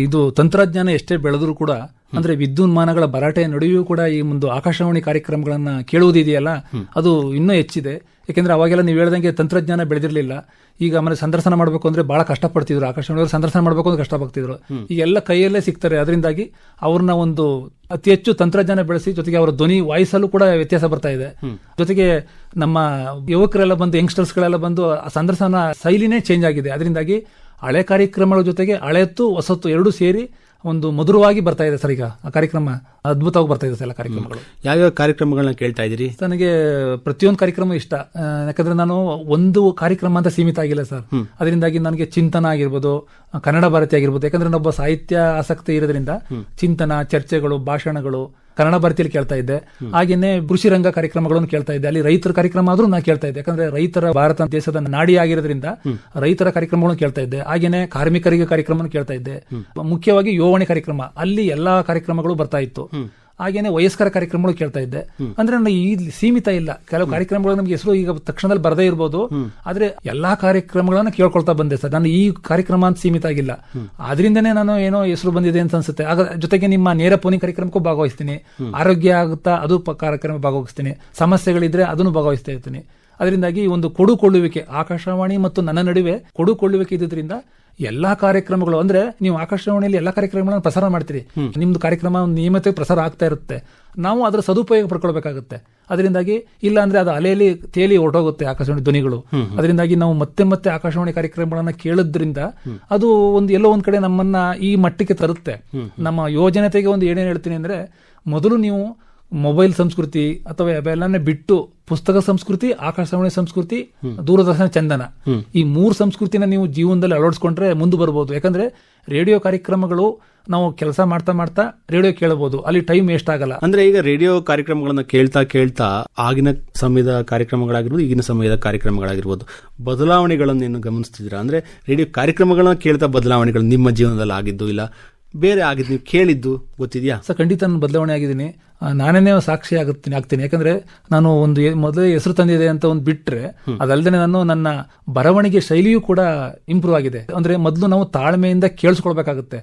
ಇದು ತಂತ್ರಜ್ಞಾನ ಎಷ್ಟೇ ಬೆಳೆದರೂ ಕೂಡ, ಅಂದ್ರೆ ವಿದ್ಯುನ್ಮಾನಗಳ ಭರಾಟೆಯ ನಡುವೆಯೂ ಕೂಡ ಈ ಒಂದು ಆಕಾಶವಾಣಿ ಕಾರ್ಯಕ್ರಮಗಳನ್ನ ಕೇಳುವುದಿದೆಯಲ್ಲ, ಅದು ಇನ್ನೂ ಹೆಚ್ಚಿದೆ. ಯಾಕೆಂದ್ರೆ ಅವಾಗೆಲ್ಲ ನೀವು ಹೇಳ್ದಂಗೆ ತಂತ್ರಜ್ಞಾನ ಬೆಳೆದಿರಲಿಲ್ಲ. ಈಗ ಆಮೇಲೆ ಸಂದರ್ಶನ ಮಾಡಬೇಕು ಅಂದ್ರೆ ಬಹಳ ಕಷ್ಟಪಡ್ತಿದ್ರು, ಆಕಾಶವಾಣಿಯವರು ಸಂದರ್ಶನ ಮಾಡಬೇಕು ಅಂದ್ರೆ ಕಷ್ಟಪಡ್ತಿದ್ರು. ಈಗ ಎಲ್ಲ ಕೈಯಲ್ಲೇ ಸಿಗ್ತಾರೆ. ಅದರಿಂದಾಗಿ ಅವ್ರನ್ನ ಒಂದು ಅತಿ ಹೆಚ್ಚು ತಂತ್ರಜ್ಞಾನ ಬೆಳೆಸಿ, ಜೊತೆಗೆ ಅವರ ಧ್ವನಿ ವಾಯ್ಸಲ್ಲೂ ಕೂಡ ವ್ಯತ್ಯಾಸ ಬರ್ತಾ ಇದೆ. ಜೊತೆಗೆ ನಮ್ಮ ಯುವಕರೆಲ್ಲ ಬಂದು, ಯಂಗ್ಸ್ಟರ್ಸ್ಗಳೆಲ್ಲ ಬಂದು ಸಂದರ್ಶನ ಶೈಲಿನೇ ಚೇಂಜ್ ಆಗಿದೆ. ಅದರಿಂದಾಗಿ ಹಳೆ ಕಾರ್ಯಕ್ರಮಗಳ ಜೊತೆಗೆ ಹಳೆತ್ತು ಹೊಸತ್ತು ಎರಡೂ ಸೇರಿ ಒಂದು ಮಧುರವಾಗಿ ಬರ್ತಾ ಇದೆ ಸರ್. ಈಗ ಆ ಕಾರ್ಯಕ್ರಮ ಅದ್ಭುತವಾಗಿ ಬರ್ತಾ ಇದೆ ಸರ್. ಎಲ್ಲ ಕಾರ್ಯಕ್ರಮಗಳು, ಯಾವ್ಯಾವ ಕಾರ್ಯಕ್ರಮಗಳನ್ನ ಕೇಳ್ತಾ ಇದ್ದೀರಿ? ನನಗೆ ಪ್ರತಿಯೊಂದು ಕಾರ್ಯಕ್ರಮ ಇಷ್ಟ. ಯಾಕಂದ್ರೆ ನಾನು ಒಂದು ಕಾರ್ಯಕ್ರಮ ಅಂತ ಸೀಮಿತ ಆಗಿಲ್ಲ ಸರ್. ಅದರಿಂದಾಗಿ ನನಗೆ ಚಿಂತನ ಆಗಿರ್ಬೋದು, ಕನ್ನಡ ಭಾರತಿ ಆಗಿರ್ಬೋದು. ಯಾಕಂದ್ರೆ ನಾನೊಬ್ಬ ಸಾಹಿತ್ಯ ಆಸಕ್ತಿ ಇರೋದ್ರಿಂದ ಚಿಂತನ, ಚರ್ಚೆಗಳು, ಭಾಷಣಗಳು ಕನ್ನಡ ಭಾರತಿಯಲ್ಲಿ ಕೇಳ್ತಾ ಇದ್ದೆ. ಹಾಗೇನೆ ಕೃಷಿ ರಂಗ ಕಾರ್ಯಕ್ರಮಗಳನ್ನು ಕೇಳ್ತಾ ಇದ್ದೆ. ಅಲ್ಲಿ ರೈತರ ಕಾರ್ಯಕ್ರಮ ಆದ್ರೂ ನಾ ಕೇಳ್ತಾ ಇದ್ದೆ. ಯಾಕಂದ್ರೆ ರೈತರ ಭಾರತ ದೇಶದ ನಾಡಿ ಆಗಿರೋದ್ರಿಂದ ರೈತರ ಕಾರ್ಯಕ್ರಮಗಳನ್ನು ಕೇಳ್ತಾ ಇದ್ದೆ. ಹಾಗೇನೆ ಕಾರ್ಮಿಕರಿಗೆ ಕಾರ್ಯಕ್ರಮ ಕೇಳ್ತಾ ಇದ್ದೆ. ಮುಖ್ಯವಾಗಿ ಯೋವಣಿ ಕಾರ್ಯಕ್ರಮ, ಅಲ್ಲಿ ಎಲ್ಲಾ ಕಾರ್ಯಕ್ರಮಗಳು ಬರ್ತಾ ಇತ್ತು. ಹಾಗೇನೆ ವಯಸ್ಕರ ಕಾರ್ಯಕ್ರಮಗಳು ಕೇಳ್ತಾ ಇದ್ದೆ. ಅಂದ್ರೆ ನನಗೆ ಈ ಸೀಮಿತ ಇಲ್ಲ. ಕೆಲವು ಕಾರ್ಯಕ್ರಮಗಳು ನಮ್ಗೆ ಹೆಸರು ಈಗ ತಕ್ಷಣದಲ್ಲಿ ಬರದೇ ಇರ್ಬೋದು, ಆದ್ರೆ ಎಲ್ಲಾ ಕಾರ್ಯಕ್ರಮಗಳನ್ನ ಕೇಳ್ಕೊಳ್ತಾ ಬಂದೆ ಸರ್. ನಾನು ಈ ಕಾರ್ಯಕ್ರಮ ಅಂತ ಸೀಮಿತ ಆಗಿಲ್ಲ. ಆದ್ರಿಂದನೇ ನಾನು ಏನೋ ಹೆಸರು ಬಂದಿದೆ ಅಂತ ಅನ್ಸುತ್ತೆ. ಆಗ ಜೊತೆಗೆ ನಿಮ್ಮ ನೇರ ಫೋನಿಂಗ್ ಕಾರ್ಯಕ್ರಮಕ್ಕೂ ಭಾಗವಹಿಸ್ತೀನಿ. ಆರೋಗ್ಯ ಆಗುತ್ತಾ ಅದು ಕಾರ್ಯಕ್ರಮ ಭಾಗವಹಿಸ್ತೀನಿ. ಸಮಸ್ಯೆಗಳಿದ್ರೆ ಅದನ್ನು ಭಾಗವಹಿಸ್ತಾ ಇರ್ತೀನಿ. ಅದರಿಂದಾಗಿ ಒಂದು ಕೊಡುಕೊಳ್ಳುವಿಕೆ, ಆಕಾಶವಾಣಿ ಮತ್ತು ನನ್ನ ನಡುವೆ ಕೊಡುಕೊಳ್ಳುವಿಕೆ ಇದ್ರಿಂದ ಎಲ್ಲಾ ಕಾರ್ಯಕ್ರಮಗಳು, ಅಂದ್ರೆ ನೀವು ಆಕಾಶವಾಣಿಯಲ್ಲಿ ಎಲ್ಲಾ ಕಾರ್ಯಕ್ರಮಗಳನ್ನು ಪ್ರಸಾರ ಮಾಡ್ತೀರಿ. ನಿಮ್ದು ಕಾರ್ಯಕ್ರಮ ನಿಯಮಿತ ಪ್ರಸಾರ ಆಗ್ತಾ ಇರುತ್ತೆ. ನಾವು ಅದರ ಸದುಪಯೋಗ ಪಡ್ಕೊಳ್ಬೇಕಾಗುತ್ತೆ. ಅದರಿಂದಾಗಿ ಇಲ್ಲ ಅಂದ್ರೆ ಅದು ಅಲೆಯಲ್ಲಿ ತೇಲಿ ಹೊರಟೋಗುತ್ತೆ ಆಕಾಶವಾಣಿ ಧ್ವನಿಗಳು. ಅದರಿಂದಾಗಿ ನಾವು ಮತ್ತೆ ಮತ್ತೆ ಆಕಾಶವಾಣಿ ಕಾರ್ಯಕ್ರಮಗಳನ್ನ ಕೇಳೋದ್ರಿಂದ ಅದು ಒಂದು ಎಲ್ಲೋ ಒಂದ್ ಕಡೆ ನಮ್ಮನ್ನ ಈ ಮಟ್ಟಕ್ಕೆ ತರುತ್ತೆ. ನಮ್ಮ ಯೋಜನೆತೆಗೆ ಒಂದು ಏನೇನು ಹೇಳ್ತೀನಿ ಅಂದ್ರೆ, ಮೊದಲು ನೀವು ಮೊಬೈಲ್ ಸಂಸ್ಕೃತಿ ಅಥವಾ ಅವೆಲ್ಲನೇ ಬಿಟ್ಟು ಪುಸ್ತಕ ಸಂಸ್ಕೃತಿ, ಆಕಾಶವಾಣಿ ಸಂಸ್ಕೃತಿ, ದೂರದರ್ಶನ ಚಂದನ, ಈ 3 ಸಂಸ್ಕೃತಿನ ನೀವು ಜೀವನದಲ್ಲಿ ಅಳವಡಿಸ್ಕೊಂಡ್ರೆ ಮುಂದೆ ಬರ್ಬೋದು. ಯಾಕಂದ್ರೆ ರೇಡಿಯೋ ಕಾರ್ಯಕ್ರಮಗಳು ನಾವು ಕೆಲಸ ಮಾಡ್ತಾ ಮಾಡ್ತಾ ರೇಡಿಯೋ ಕೇಳಬಹುದು, ಅಲ್ಲಿ ಟೈಮ್ ವೇಸ್ಟ್ ಆಗಲ್ಲ. ಅಂದ್ರೆ ಈಗ ರೇಡಿಯೋ ಕಾರ್ಯಕ್ರಮಗಳನ್ನ ಕೇಳ್ತಾ ಕೇಳ್ತಾ ಆಗಿನ ಸಮಯದ ಕಾರ್ಯಕ್ರಮಗಳಾಗಿರ್ಬೋದು, ಈಗಿನ ಸಮಯದ ಕಾರ್ಯಕ್ರಮಗಳಾಗಿರ್ಬೋದು, ಬದಲಾವಣೆಗಳನ್ನು ಗಮನಿಸ್ತಿದ್ದೀರಾ? ಅಂದ್ರೆ ರೇಡಿಯೋ ಕಾರ್ಯಕ್ರಮಗಳನ್ನ ಕೇಳ್ತಾ ಬದಲಾವಣೆಗಳು ನಿಮ್ಮ ಜೀವನದಲ್ಲಿ ಆಗಿದ್ದು ಇಲ್ಲ ಬೇರೆ ಆಗಿದ್ದು ನೀವು ಕೇಳಿದ್ದು ಗೊತ್ತಿದೆಯಾ? ಸರ್, ಖಂಡಿತ ನಾನು ಬದಲಾವಣೆ ಆಗಿದ್ದೀನಿ. ನಾನೇ ಸಾಕ್ಷಿ ಆಗ್ತೀನಿ. ಯಾಕಂದ್ರೆ ನಾನು ಒಂದು ಮೊದಲೇ ಹೆಸರು ತಂದಿದೆ ಅಂತ ಒಂದು ಬಿಟ್ರೆ, ಅದಲ್ಲದೆ ನಾನು ನನ್ನ ಬರವಣಿಗೆ ಶೈಲಿಯೂ ಕೂಡ ಇಂಪ್ರೂವ್ ಆಗಿದೆ. ಅಂದ್ರೆ ಮೊದಲು ನಾವು ತಾಳ್ಮೆಯಿಂದ ಕೇಳಿಸ್ಕೊಳ್ಬೇಕಾಗುತ್ತೆ.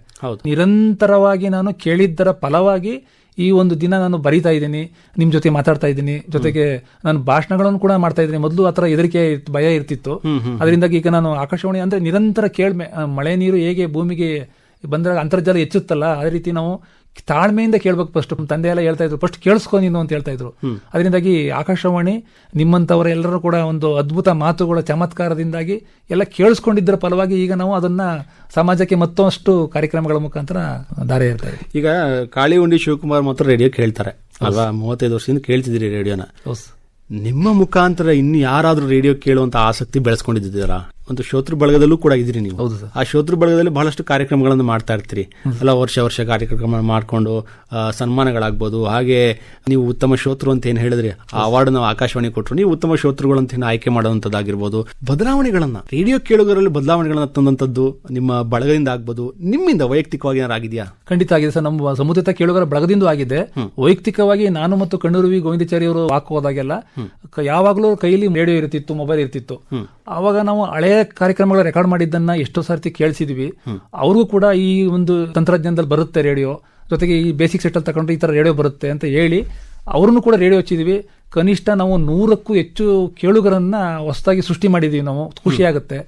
ನಿರಂತರವಾಗಿ ನಾನು ಕೇಳಿದ್ದರ ಫಲವಾಗಿ ಈ ಒಂದು ದಿನ ನಾನು ಬರೀತಾ ಇದ್ದೀನಿ, ನಿಮ್ ಜೊತೆ ಮಾತಾಡ್ತಾ ಇದ್ದೀನಿ. ಜೊತೆಗೆ ನಾನು ಭಾಷಣಗಳನ್ನು ಕೂಡ ಮಾಡ್ತಾ ಇದ್ದೀನಿ. ಮೊದಲು ಆತರ ಹೆದರಿಕೆ, ಭಯ ಇರ್ತಿತ್ತು. ಅದರಿಂದಾಗಿ ಈಗ ನಾನು ಆಕಾಶವಾಣಿ ಅಂದ್ರೆ ನಿರಂತರ ಕೇಳ್ಮೆ, ಮಳೆ ನೀರು ಹೇಗೆ ಭೂಮಿಗೆ ಬಂದಾಗ ಅಂತರ್ಜಲ ಹೆಚ್ಚುತ್ತಲ್ಲ, ಅದೇ ರೀತಿ ನಾವು ತಾಳ್ಮೆಯಿಂದ ಕೇಳ್ಬೇಕು. ಫಸ್ಟ್ ತಂದೆ ಎಲ್ಲ ಹೇಳ್ತಾ ಇದ್ರು, ಫಸ್ಟ್ ಕೇಳಿಸ್ಕೊ ನೀನು ಅಂತ ಹೇಳ್ತಾ ಇದ್ರು. ಅದರಿಂದಾಗಿ ಆಕಾಶವಾಣಿ ನಿಮ್ಮಂತವರ ಎಲ್ಲರೂ ಕೂಡ ಒಂದು ಅದ್ಭುತ ಮಾತುಗಳ ಚಮತ್ಕಾರದಿಂದಾಗಿ ಎಲ್ಲ ಕೇಳಿಸ್ಕೊಂಡಿದ್ದರ ಫಲವಾಗಿ ಈಗ ನಾವು ಅದನ್ನ ಸಮಾಜಕ್ಕೆ ಮತ್ತಷ್ಟು ಕಾರ್ಯಕ್ರಮಗಳ ಮುಖಾಂತರ ದಾರಿ ಇರ್ತಾರೆ. ಈಗ ಕಾಳಿಹುಂಡಿ ಶಿವಕುಮಾರ್ ಮಾತ್ರ ರೇಡಿಯೋ ಕೇಳ್ತಾರೆ ಅಲ್ವಾ? 35 ವರ್ಷದಿಂದ ಕೇಳ್ತಿದ್ದೀರಿ ರೇಡಿಯೋನ. ನಿಮ್ಮ ಮುಖಾಂತರ ಇನ್ನು ಯಾರಾದ್ರೂ ರೇಡಿಯೋ ಕೇಳುವಂತ ಆಸಕ್ತಿ ಬೆಳೆಸ್ಕೊಂಡಿದ್ದೀರಾ? ಒಂದು ಶ್ರೋತೃ ಬಳಗದಲ್ಲೂ ಕೂಡ ಇದ್ರಿ ನೀವು. ಆ ಶ್ರೋತೃ ಬಳಗದಲ್ಲಿ ಬಹಳಷ್ಟು ಕಾರ್ಯಕ್ರಮಗಳನ್ನು ಮಾಡ್ತಾ ಇರ್ತೀರಿ ಅಲ್ಲ? ವರ್ಷ ಕಾರ್ಯಕ್ರಮ ಮಾಡ್ಕೊಂಡು ಸನ್ಮಾನಗಳಾಗ್ಬೋದು. ಹಾಗೆ ನೀವು ಉತ್ತಮ ಶ್ರೋತೃ ಅಂತ ಏನ್ ಹೇಳಿದ್ರಿ, ಆ ಅವಾರ್ಡ್ ನಾವು ಆಕಾಶವಾಣಿ ಕೊಟ್ಟರು, ನೀವು ಉತ್ತಮ ಶ್ರೋತೃಗಳು ಅಂತ ಆಯ್ಕೆ ಮಾಡುವಂತದ್ದಾಗಿರ್ಬೋದು. ಬದಲಾವಣೆಗಳನ್ನ, ರೇಡಿಯೋ ಕೇಳುಗರಲ್ಲಿ ಬದಲಾವಣೆಗಳನ್ನ ತಂದಂತದ್ದು ನಿಮ್ಮ ಬಳಗದಿಂದ ಆಗ್ಬೋದು, ನಿಮ್ಮಿಂದ ವೈಯಕ್ತಿಕವಾಗಿ ಏನಾರು ಆಗಿದೆಯಾ? ಖಂಡಿತ ಆಗಿದೆ ಸರ್. ನಮ್ಮ ಸಮುದಾಯ ಕೇಳುಗರ ಬಳಗದಿಂದ ಆಗಿದೆ. ವೈಯಕ್ತಿಕವಾಗಿ ನಾನು ಮತ್ತು ಕಣ್ಣೂರು ವಿ ಗೋವಿಂದಾಚಾರಿ ಅವರು ಹಾಕುವುದಾಗೆಲ್ಲ ಯಾವಾಗಲೂ ಕೈಯಲ್ಲಿ ರೇಡಿಯೋ ಇರ್ತಿತ್ತು, ಮೊಬೈಲ್ ಇರ್ತಿತ್ತು. ಆವಾಗ ನಾವು ಹಳೆಯ ಕಾರ್ಯಕ್ರಮಗಳ ರೆಕಾರ್ಡ್ ಮಾಡಿದ್ದನ್ನ ಎಷ್ಟೋ ಸರ್ತಿ ಕೇಳಿಸಿದ್ವಿ. ಅವ್ರಿಗೂ ಕೂಡ ಈ ಒಂದು ತಂತ್ರಜ್ಞಾನದಲ್ಲಿ ಬರುತ್ತೆ ರೇಡಿಯೋ, ಜೊತೆಗೆ ಈ ಬೇಸಿಕ್ ಸೆಟ್ ಅಲ್ಲಿ ತಗೊಂಡ್ರೆ ಈ ತರ ರೇಡಿಯೋ ಬರುತ್ತೆ ಅಂತ ಹೇಳಿ ಅವ್ರನ್ನು ಕೂಡ ರೇಡಿಯೋ ಹಚ್ಚಿದ್ವಿ. ಕನಿಷ್ಠ ನಾವು 100ಕ್ಕೂ ಹೆಚ್ಚು ಕೇಳುಗರನ್ನ ಹೊಸದಾಗಿ ಸೃಷ್ಟಿ ಮಾಡಿದೀವಿ ನಾವು. ಖುಷಿ ಆಗುತ್ತೆ.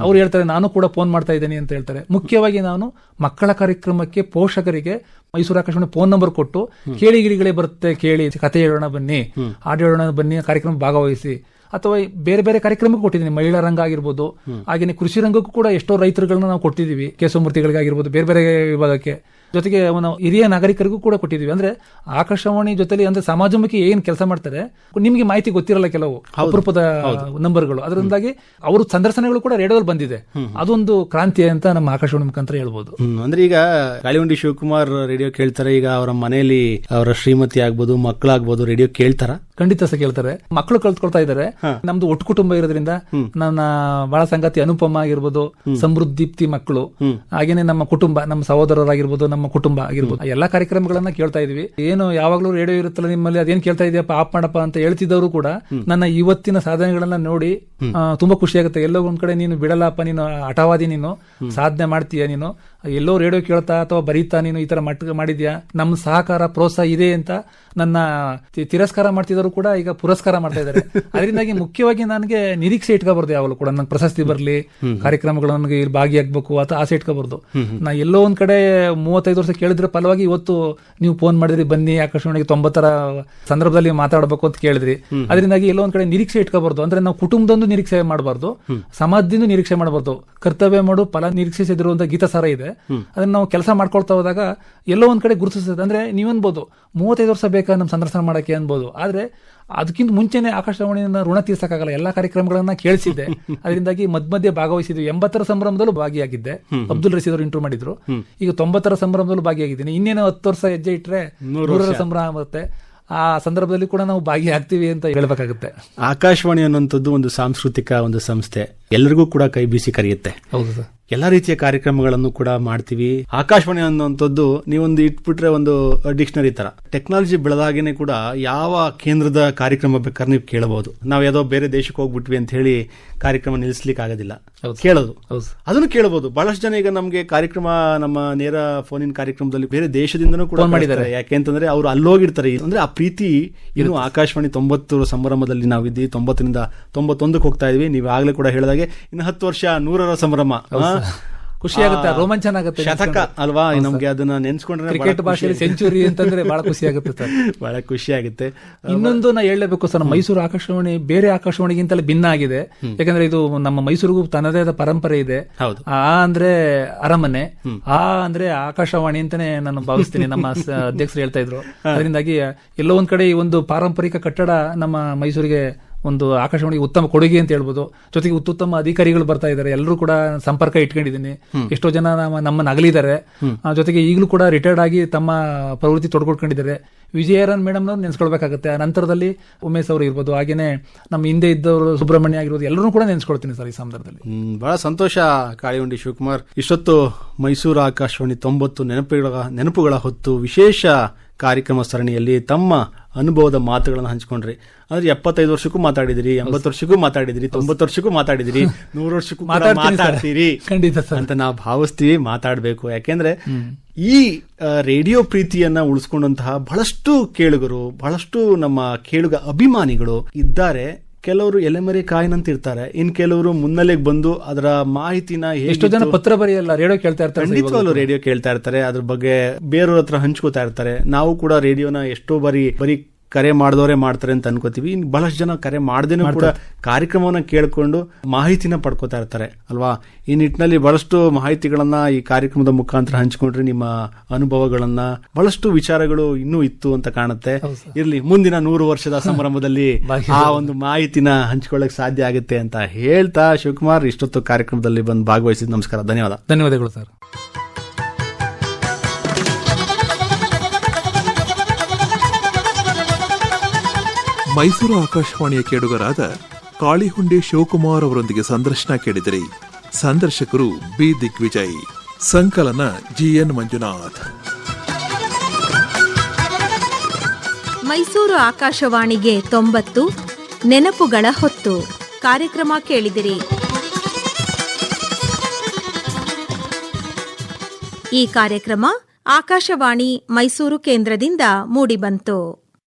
ಅವ್ರು ಹೇಳ್ತಾರೆ ನಾನು ಕೂಡ ಫೋನ್ ಮಾಡ್ತಾ ಇದ್ದೇನೆ ಅಂತ ಹೇಳ್ತಾರೆ. ಮುಖ್ಯವಾಗಿ ನಾನು ಮಕ್ಕಳ ಕಾರ್ಯಕ್ರಮಕ್ಕೆ ಪೋಷಕರಿಗೆ ಮೈಸೂರು ಆಕಾಶವಾಣಿ ಫೋನ್ ನಂಬರ್ ಕೊಟ್ಟು ಕೇಳಿ ಗಿಳಿಗಳೇ ಬರುತ್ತೆ, ಕೇಳಿ ಕತೆ ಹೇಳೋಣ ಬನ್ನಿ, ಹಾಡು ಹೇಳೋಣ ಬನ್ನಿ, ಕಾರ್ಯಕ್ರಮ ಭಾಗವಹಿಸಿ. ಅಥವಾ ಬೇರೆ ಬೇರೆ ಕಾರ್ಯಕ್ರಮಕ್ಕೂ ಕೊಟ್ಟಿದ್ದೀನಿ. ಮಹಿಳಾ ರಂಗ ಆಗಿರ್ಬೋದು, ಹಾಗೇನೆ ಕೃಷಿ ರಂಗಕ್ಕೂ ಕೂಡ ಎಷ್ಟೋ ರೈತರುಗಳನ್ನ ನಾವು ಕೊಟ್ಟಿದ್ದೀವಿ. ಕೇಶವಮೂರ್ತಿಗಳಿಗಾಗಿರ್ಬೋದು, ಬೇರೆ ಬೇರೆ ವಿಭಾಗಕ್ಕೆ. ಜೊತೆಗೆ ನಾವು ಹಿರಿಯ ನಾಗರಿಕರಿಗೂ ಕೂಡ ಕೊಟ್ಟಿದ್ದೀವಿ. ಅಂದ್ರೆ ಆಕಾಶವಾಣಿ ಜೊತೆಲಿ ಅಂದ್ರೆ ಸಮಾಜಮುಖಿ ಏನ್ ಕೆಲಸ ಮಾಡ್ತಾರೆ ನಿಮ್ಗೆ ಮಾಹಿತಿ ಗೊತ್ತಿರಲ್ಲ, ಕೆಲವು ಅಪರೂಪದ ನಂಬರ್ಗಳು. ಅದರಿಂದಾಗಿ ಅವರು ಸಂದರ್ಶನಗಳು ಕೂಡ ರೇಡಿಯೋದಲ್ಲಿ ಬಂದಿದೆ. ಅದೊಂದು ಕ್ರಾಂತಿ ಅಂತ ನಮ್ಮ ಆಕಾಶವಾಣಿ ಮುಖಾಂತರ ಹೇಳ್ಬೋದು. ಅಂದ್ರೆ ಈಗ ಕಾಳಿಹುಂಡಿ ಶಿವಕುಮಾರ್ ರೇಡಿಯೋ ಕೇಳ್ತಾರೆ. ಈಗ ಅವರ ಮನೆಯಲ್ಲಿ ಅವರ ಶ್ರೀಮತಿ ಆಗ್ಬೋದು, ಮಕ್ಕಳಾಗ್ಬೋದು ರೇಡಿಯೋ ಕೇಳ್ತಾರ? ಖಂಡಿತ ಸಹ ಕೇಳ್ತಾರೆ. ಮಕ್ಕಳು ಕಲ್ತ್ಕೊಳ್ತಾ ಇದ್ದಾರೆ. ನಮ್ದು ಒಟ್ಟು ಕುಟುಂಬ ಇರೋದ್ರಿಂದ ನನ್ನ ಬಾಳ ಸಂಗಾತಿ ಅನುಪಮ ಆಗಿರ್ಬೋದು, ಸಮೃದ್ಧೀಪ್ತಿ ಮಕ್ಕಳು, ಹಾಗೇನೆ ನಮ್ಮ ಕುಟುಂಬ, ನಮ್ಮ ಸಹೋದರರಾಗಿರ್ಬೋದು, ನಮ್ಮ ಕುಟುಂಬ ಆಗಿರ್ಬೋದು, ಎಲ್ಲಾ ಕಾರ್ಯಕ್ರಮಗಳನ್ನ ಕೇಳ್ತಾ ಇದೀವಿ. ಏನು ಯಾವಾಗ್ಲೂ ರೇಡಿಯೋ ಇರುತ್ತಲ್ಲ ನಿಮ್ಮಲ್ಲಿ, ಅದೇನ್ ಕೇಳ್ತಾ ಇದೆಯಪ್ಪ, ಆಫ್ ಮಾಡಪ್ಪ ಅಂತ ಹೇಳ್ತಿದ್ದವರು ಕೂಡ ನನ್ನ ಇವತ್ತಿನ ಸಾಧನೆಗಳನ್ನ ನೋಡಿ ತುಂಬಾ ಖುಷಿ ಆಗುತ್ತೆ. ಎಲ್ಲೋ ಒಂದ್ ಕಡೆ ನೀನು ಬಿಡಲ್ಲಪ್ಪ, ನೀನು ಹಠವಾದಿ, ನೀನು ಸಾಧನೆ ಮಾಡ್ತೀಯ, ನೀನು ಎಲ್ಲೋ ರೇಡಿಯೋ ಕೇಳ್ತಾ ಅಥವಾ ಬರೀತಾ ನೀನು ಈ ತರ ಮಟ್ಟ ಮಾಡಿದ್ಯಾ, ನಮ್ಮ ಸಹಕಾರ ಪ್ರೋತ್ಸಾಹ ಇದೆ ಅಂತ ನನ್ನ ತಿರಸ್ಕಾರ ಮಾಡ್ತಿದ್ರು ಕೂಡ ಈಗ ಪುರಸ್ಕಾರ ಮಾಡ್ತಾ ಇದ್ದಾರೆ. ಅದರಿಂದಾಗಿ ಮುಖ್ಯವಾಗಿ ನನಗೆ ನಿರೀಕ್ಷೆ ಇಟ್ಕೋಬಾರ್ದು. ಯಾವಾಗಲೂ ಕೂಡ ನಂಗೆ ಪ್ರಶಸ್ತಿ ಬರಲಿ, ಕಾರ್ಯಕ್ರಮಗಳು ನನಗೆ ಇಲ್ಲಿ ಭಾಗಿಯಾಗಬೇಕು ಅಥವಾ ಆಸೆ ಇಟ್ಕೋಬಾರ್ದು. ನಾ ಎಲ್ಲೋ ಒಂದ್ ಕಡೆ 35 ವರ್ಷ ಕೇಳಿದ್ರೆ ಫಲವಾಗಿ ಇವತ್ತು ನೀವು ಫೋನ್ ಮಾಡಿದ್ರಿ, ಬನ್ನಿ ಆಕಾಶವಾಣಿಗೆ 90ರ ಸಂದರ್ಭದಲ್ಲಿ ಮಾತಾಡಬೇಕು ಅಂತ ಕೇಳಿದ್ರಿ. ಅದರಿಂದಾಗಿ ಎಲ್ಲೋ ಒಂದ್ ಕಡೆ ನಿರೀಕ್ಷೆ ಇಟ್ಕೋಬಾರ್ದು. ಅಂದ್ರೆ ನಾವು ಕುಟುಂಬದೊಂದು ನಿರೀಕ್ಷೆ ಮಾಡಬಾರ್ದು, ಸಮಾಜದಿಂದ ನಿರೀಕ್ಷೆ ಮಾಡಬಾರ್ದು. ಕರ್ತವ್ಯ ಮಾಡು, ಫಲ ನಿರೀಕ್ಷಿಸಿದಿರುವಂತ ಗೀತಸಾರ ಇದೆ. ಅದನ್ನ ನಾವು ಕೆಲಸ ಮಾಡ್ಕೊಳ್ತಾ ಹೋದಾಗ ಎಲ್ಲೋ ಒಂದ್ ಕಡೆ ಗುರುತಿಸ್ತದೆ. ಅಂದ್ರೆ ನೀವನ್ಬೋದು 35 ವರ್ಷ ಬೇಕಾ ನಮ್ ಸಂದರ್ಶನ ಮಾಡಕ್ಕೆ ಅನ್ಬೋದು. ಆದ್ರೆ ಅದಕ್ಕಿಂತ ಮುಂಚೆನೆ ಆಕಾಶವಾಣಿಯನ್ನ ಋಣ ತೀರ್ಸಕ್ಕಾಗಲ್ಲ. ಎಲ್ಲಾ ಕಾರ್ಯಕ್ರಮಗಳನ್ನ ಕೇಳಿಸಿದ್ದೆ. ಅದರಿಂದಾಗಿ ಮಧ್ಯ ಭಾಗವಹಿಸಿದ್ವಿ. 80ರ ಸಂಭ್ರಮದಲ್ಲೂ ಭಾಗಿಯಾಗಿದ್ದೆ. ಅಬ್ದುಲ್ ರಶೀದ್ ಅವರು ಇಂಟ್ರೂ ಮಾಡಿದ್ರು. ಈಗ 90ರ ಸಂಭ್ರಮದಲ್ಲೂ ಭಾಗಿಯಾಗಿದ್ದೀನಿ. ಇನ್ನೇನು 10 ವರ್ಷ ಹೆಜ್ಜೆ ಇಟ್ರೆ 100ರ ಸಂಭ್ರಮ ಬರುತ್ತೆ. ಆ ಸಂದರ್ಭದಲ್ಲಿ ಕೂಡ ನಾವು ಭಾಗಿಯಾಗ್ತೀವಿ ಅಂತ ಹೇಳ್ಬೇಕಾಗುತ್ತೆ. ಆಕಾಶವಾಣಿ ಅನ್ನುವಂಥದ್ದು ಒಂದು ಸಾಂಸ್ಕೃತಿಕ ಒಂದು ಸಂಸ್ಥೆ, ಎಲ್ಲರಿಗೂ ಕೂಡ ಕೈ ಬೀಸಿ ಕರೆಯುತ್ತೆ. ಹೌದು ಸರ್. ಎಲ್ಲಾ ರೀತಿಯ ಕಾರ್ಯಕ್ರಮಗಳನ್ನು ಕೂಡ ಮಾಡ್ತೀವಿ. ಆಕಾಶವಾಣಿ ಅನ್ನುವಂಥದ್ದು ನೀವೊಂದು ಇಟ್ಬಿಟ್ರೆ ಒಂದು ಡಿಕ್ಷನರಿ ತರ. ಟೆಕ್ನಾಲಜಿ ಬೆಳೆದಾಗೇನೆ ಕೂಡ ಯಾವ ಕೇಂದ್ರದ ಕಾರ್ಯಕ್ರಮ ಬೇಕಾದ್ರೆ ನೀವು ಕೇಳಬಹುದು. ನಾವು ಯಾವುದೋ ಬೇರೆ ದೇಶಕ್ಕೆ ಹೋಗ್ಬಿಟ್ವಿ ಅಂತ ಹೇಳಿ ಕಾರ್ಯಕ್ರಮ ನಿಲ್ಲಿಸ್ಲಿಕ್ಕೆ ಆಗೋದಿಲ್ಲ, ಕೇಳೋದು ಅದನ್ನು ಕೇಳಬಹುದು. ಬಹಳಷ್ಟು ಜನ ಈಗ ನಮಗೆ ಕಾರ್ಯಕ್ರಮ, ನಮ್ಮ ನೇರ ಫೋನಿನ ಕಾರ್ಯಕ್ರಮದಲ್ಲಿ ಬೇರೆ ದೇಶದಿಂದನೂ ಕೂಡ ಮಾಡಿದ್ದಾರೆ. ಯಾಕೆಂತಂದ್ರೆ ಅವರು ಅಲ್ಲೋಗಿರ್ತಾರೆ. ಅಂದ್ರೆ ಆ ಪ್ರೀತಿ ಇನ್ನು ಆಕಾಶವಾಣಿ 90 ಸಂಭ್ರಮದಲ್ಲಿ ನಾವಿದ್ದೀವಿ. 90ರಿಂದ 91ಕ್ಕೆ ಹೋಗ್ತಾ ಇದೀವಿ. ನೀವು ಆಗ್ಲೇ ಕೂಡ ಹೇಳಿದಾಗೆ ಇನ್ನು 10 ವರ್ಷ 100ರ ಸಂಭ್ರಮ. ಖುಷಿ ಆಗುತ್ತೆ, ರೋಮಾಂಚನ ಆಗುತ್ತೆ. ಶತಕ ಅಲ್ವಾ? ನಮ್ಗೆ ಅದನ್ನ ನೆನ್ಸ್ಕೊಂಡ್ರೆ ಕ್ರಿಕೆಟ್ ಭಾಷೆಯಲ್ಲಿ ಸೆಂಚುರಿ ಅಂತಂದ್ರೆ ಬಹಳ ಖುಷಿ ಆಗುತ್ತೆ ಸರ್. ಬಹಳ ಖುಷಿ ಆಗುತ್ತೆ. ಇನ್ನೊಂದು ನಾ ಹೇಳಲೇಬೇಕು ಸರ್, ಮೈಸೂರು ಆಕಾಶವಾಣಿ ಬೇರೆ ಆಕಾಶವಾಣಿಗಿಂತಲೇ ಭಿನ್ನ ಆಗಿದೆ. ಯಾಕಂದ್ರೆ ಇದು ನಮ್ಮ ಮೈಸೂರಿಗೂ ತನ್ನದೇ ಆದ ಪರಂಪರೆ ಇದೆ. ಆ ಅಂದ್ರೆ ಅರಮನೆ, ಆ ಅಂದ್ರೆ ಆಕಾಶವಾಣಿ ಅಂತಾನೆ ನಾನು ಭಾವಿಸ್ತೀನಿ. ನಮ್ಮ ಅಧ್ಯಕ್ಷರು ಹೇಳ್ತಾ ಇದ್ರು. ಅದರಿಂದಾಗಿ ಎಲ್ಲೋ ಒಂದ್ ಕಡೆ ಈ ಒಂದು ಪಾರಂಪರಿಕ ಕಟ್ಟಡ ನಮ್ಮ ಮೈಸೂರಿಗೆ ಒಂದು ಆಕಾಶವಾಣಿಗೆ ಉತ್ತಮ ಕೊಡುಗೆ ಅಂತ ಹೇಳ್ಬೋದು. ಜೊತೆಗೆ ಉತ್ತಮ ಅಧಿಕಾರಿಗಳು ಬರ್ತಾ ಇದ್ದಾರೆ. ಎಲ್ಲರೂ ಕೂಡ ಸಂಪರ್ಕ ಇಟ್ಕೊಂಡಿದ್ದೀನಿ. ಎಷ್ಟೋ ಜನ ನಮ್ಮನ್ನ ಅಗಲಿದ್ದಾರೆ. ಜೊತೆಗೆ ಈಗಲೂ ಕೂಡ ರಿಟೈರ್ಡ್ ಆಗಿ ತಮ್ಮ ಪ್ರವೃತ್ತಿ ತೊಡ್ಕೊಳ್ಕೊಂಡಿದ್ದಾರೆ. ವಿಜಯರನ್ ಮೇಡಮ್ ನವ್ರು ನೆನ್ಸ್ಕೊಳ್ಬೇಕಾಗುತ್ತೆ. ಆ ನಂತರದಲ್ಲಿ ಉಮೇಶ್ ಅವರು ಇರ್ಬೋದು, ಹಾಗೇನೆ ನಮ್ಮ ಹಿಂದೆ ಇದ್ದವರು ಸುಬ್ರಹ್ಮಣ್ಯ ಆಗಿರ್ಬೋದು, ಎಲ್ಲರೂ ಕೂಡ ನೆನ್ಸ್ಕೊಳ್ತೀನಿ ಸರ್ ಈ ಸಂದರ್ಭದಲ್ಲಿ. ಬಹಳ ಸಂತೋಷ ಕಾಳಿಹುಂಡಿ ಶಿವಕುಮಾರ್. ಇಷ್ಟೊತ್ತು ಮೈಸೂರು ಆಕಾಶವಾಣಿ 90 ನೆನಪುಗಳ ಹೊತ್ತು ವಿಶೇಷ ಕಾರ್ಯಕ್ರಮ ಸರಣಿಯಲ್ಲಿ ತಮ್ಮ ಅನುಭವದ ಮಾತುಗಳನ್ನು ಹಂಚಿಕೊಂಡ್ರಿ. ಅಂದ್ರೆ 75 ವರ್ಷಕ್ಕೂ ಮಾತಾಡಿದಿರಿ, 80 ವರ್ಷಕ್ಕೂ ಮಾತಾಡಿದಿರಿ, 90 ವರ್ಷಕ್ಕೂ ಮಾತಾಡಿದಿರಿ, 100 ವರ್ಷಕ್ಕೂ ಮಾತಾಡ್ತೀರಿ ಅಂತ ನಾವು ಭಾವಿಸ್ತೀವಿ. ಮಾತಾಡಬೇಕು. ಯಾಕೆಂದ್ರೆ ಈ ರೇಡಿಯೋ ಪ್ರೀತಿಯನ್ನ ಉಳಿಸ್ಕೊಂಡಂತಹ ಬಹಳಷ್ಟು ಕೇಳುಗರು, ಬಹಳಷ್ಟು ನಮ್ಮ ಕೇಳುಗ ಅಭಿಮಾನಿಗಳು ಇದ್ದಾರೆ. ಕೆಲವರು ಎಲೆಮರೆ ಕಾಯಿನಂತ ಇರ್ತಾರೆ. ಇನ್ ಕೆಲವರು ಮುನ್ನೆಲೆಗೆ ಬಂದು ಅದರ ಮಾಹಿತಿನ ಎಷ್ಟೋ ಜನ ಪತ್ರ ಬರೆಯಲ್ಲ, ರೇಡಿಯೋ ಕೇಳ್ತಾ ಇರ್ತಾರೆ. ಖಂಡಿತವಾಗ್ಲೂ ರೇಡಿಯೋ ಕೇಳ್ತಾ ಇರ್ತಾರೆ. ಅದ್ರ ಬಗ್ಗೆ ಬೇರೆಯವ್ರ ಹತ್ರ ಹಂಚ್ಕೋತಾ ಇರ್ತಾರೆ. ನಾವು ಕೂಡ ರೇಡಿಯೋನ ಎಷ್ಟೋ ಬರೀ ಕರೆ ಮಾಡಿದವರೇ ಮಾಡ್ತಾರೆ ಅಂತ ಅನ್ಕೋತೀವಿ. ಬಹಳಷ್ಟು ಜನ ಕರೆ ಮಾಡದೇನೂ ಕೂಡ ಕಾರ್ಯಕ್ರಮವನ್ನ ಕೇಳ್ಕೊಂಡು ಮಾಹಿತಿನ ಪಡ್ಕೋತಾ ಇರ್ತಾರೆ ಅಲ್ವಾ? ಈ ನಿಟ್ಟಿನಲ್ಲಿ ಬಹಳಷ್ಟು ಮಾಹಿತಿಗಳನ್ನ ಈ ಕಾರ್ಯಕ್ರಮದ ಮುಖಾಂತರ ಹಂಚಿಕೊಂಡ್ರೆ ನಿಮ್ಮ ಅನುಭವಗಳನ್ನ, ಬಹಳಷ್ಟು ವಿಚಾರಗಳು ಇನ್ನೂ ಇತ್ತು ಅಂತ ಕಾಣುತ್ತೆ. ಇರ್ಲಿ, ಮುಂದಿನ 100 ವರ್ಷದ ಸಂಭ್ರಮದಲ್ಲಿ ಆ ಒಂದು ಮಾಹಿತಿನ ಹಂಚ್ಕೊಳ್ಳಕ್ ಸಾಧ್ಯ ಆಗುತ್ತೆ ಅಂತ ಹೇಳ್ತಾ, ಶಿವಕುಮಾರ್ ಇಷ್ಟೊತ್ತು ಕಾರ್ಯಕ್ರಮದಲ್ಲಿ ಬಂದು ಭಾಗವಹಿಸಿದ ನಮಸ್ಕಾರ, ಧನ್ಯವಾದಗಳು ಸರ್. ಮೈಸೂರು ಆಕಾಶವಾಣಿಯ ಕೇಳುಗರಾದ ಕಾಳಿಹುಂಡಿ ಶಿವಕುಮಾರ್ ಅವರೊಂದಿಗೆ ಸಂದರ್ಶನ ಕೇಳಿದಿರಿ. ಸಂದರ್ಶಕರು ಬಿ ದಿಗ್ವಿಜಯ್, ಸಂಕಲನ ಜಿಎನ್ ಮಂಜುನಾಥ್. ಮೈಸೂರು ಆಕಾಶವಾಣಿಗೆ 90 ನೆನಪುಗಳ ಹೊತ್ತು ಕಾರ್ಯಕ್ರಮ ಕೇಳಿದಿರಿ. ಈ ಕಾರ್ಯಕ್ರಮ ಆಕಾಶವಾಣಿ ಮೈಸೂರು ಕೇಂದ್ರದಿಂದ ಮೂಡಿಬಂತು.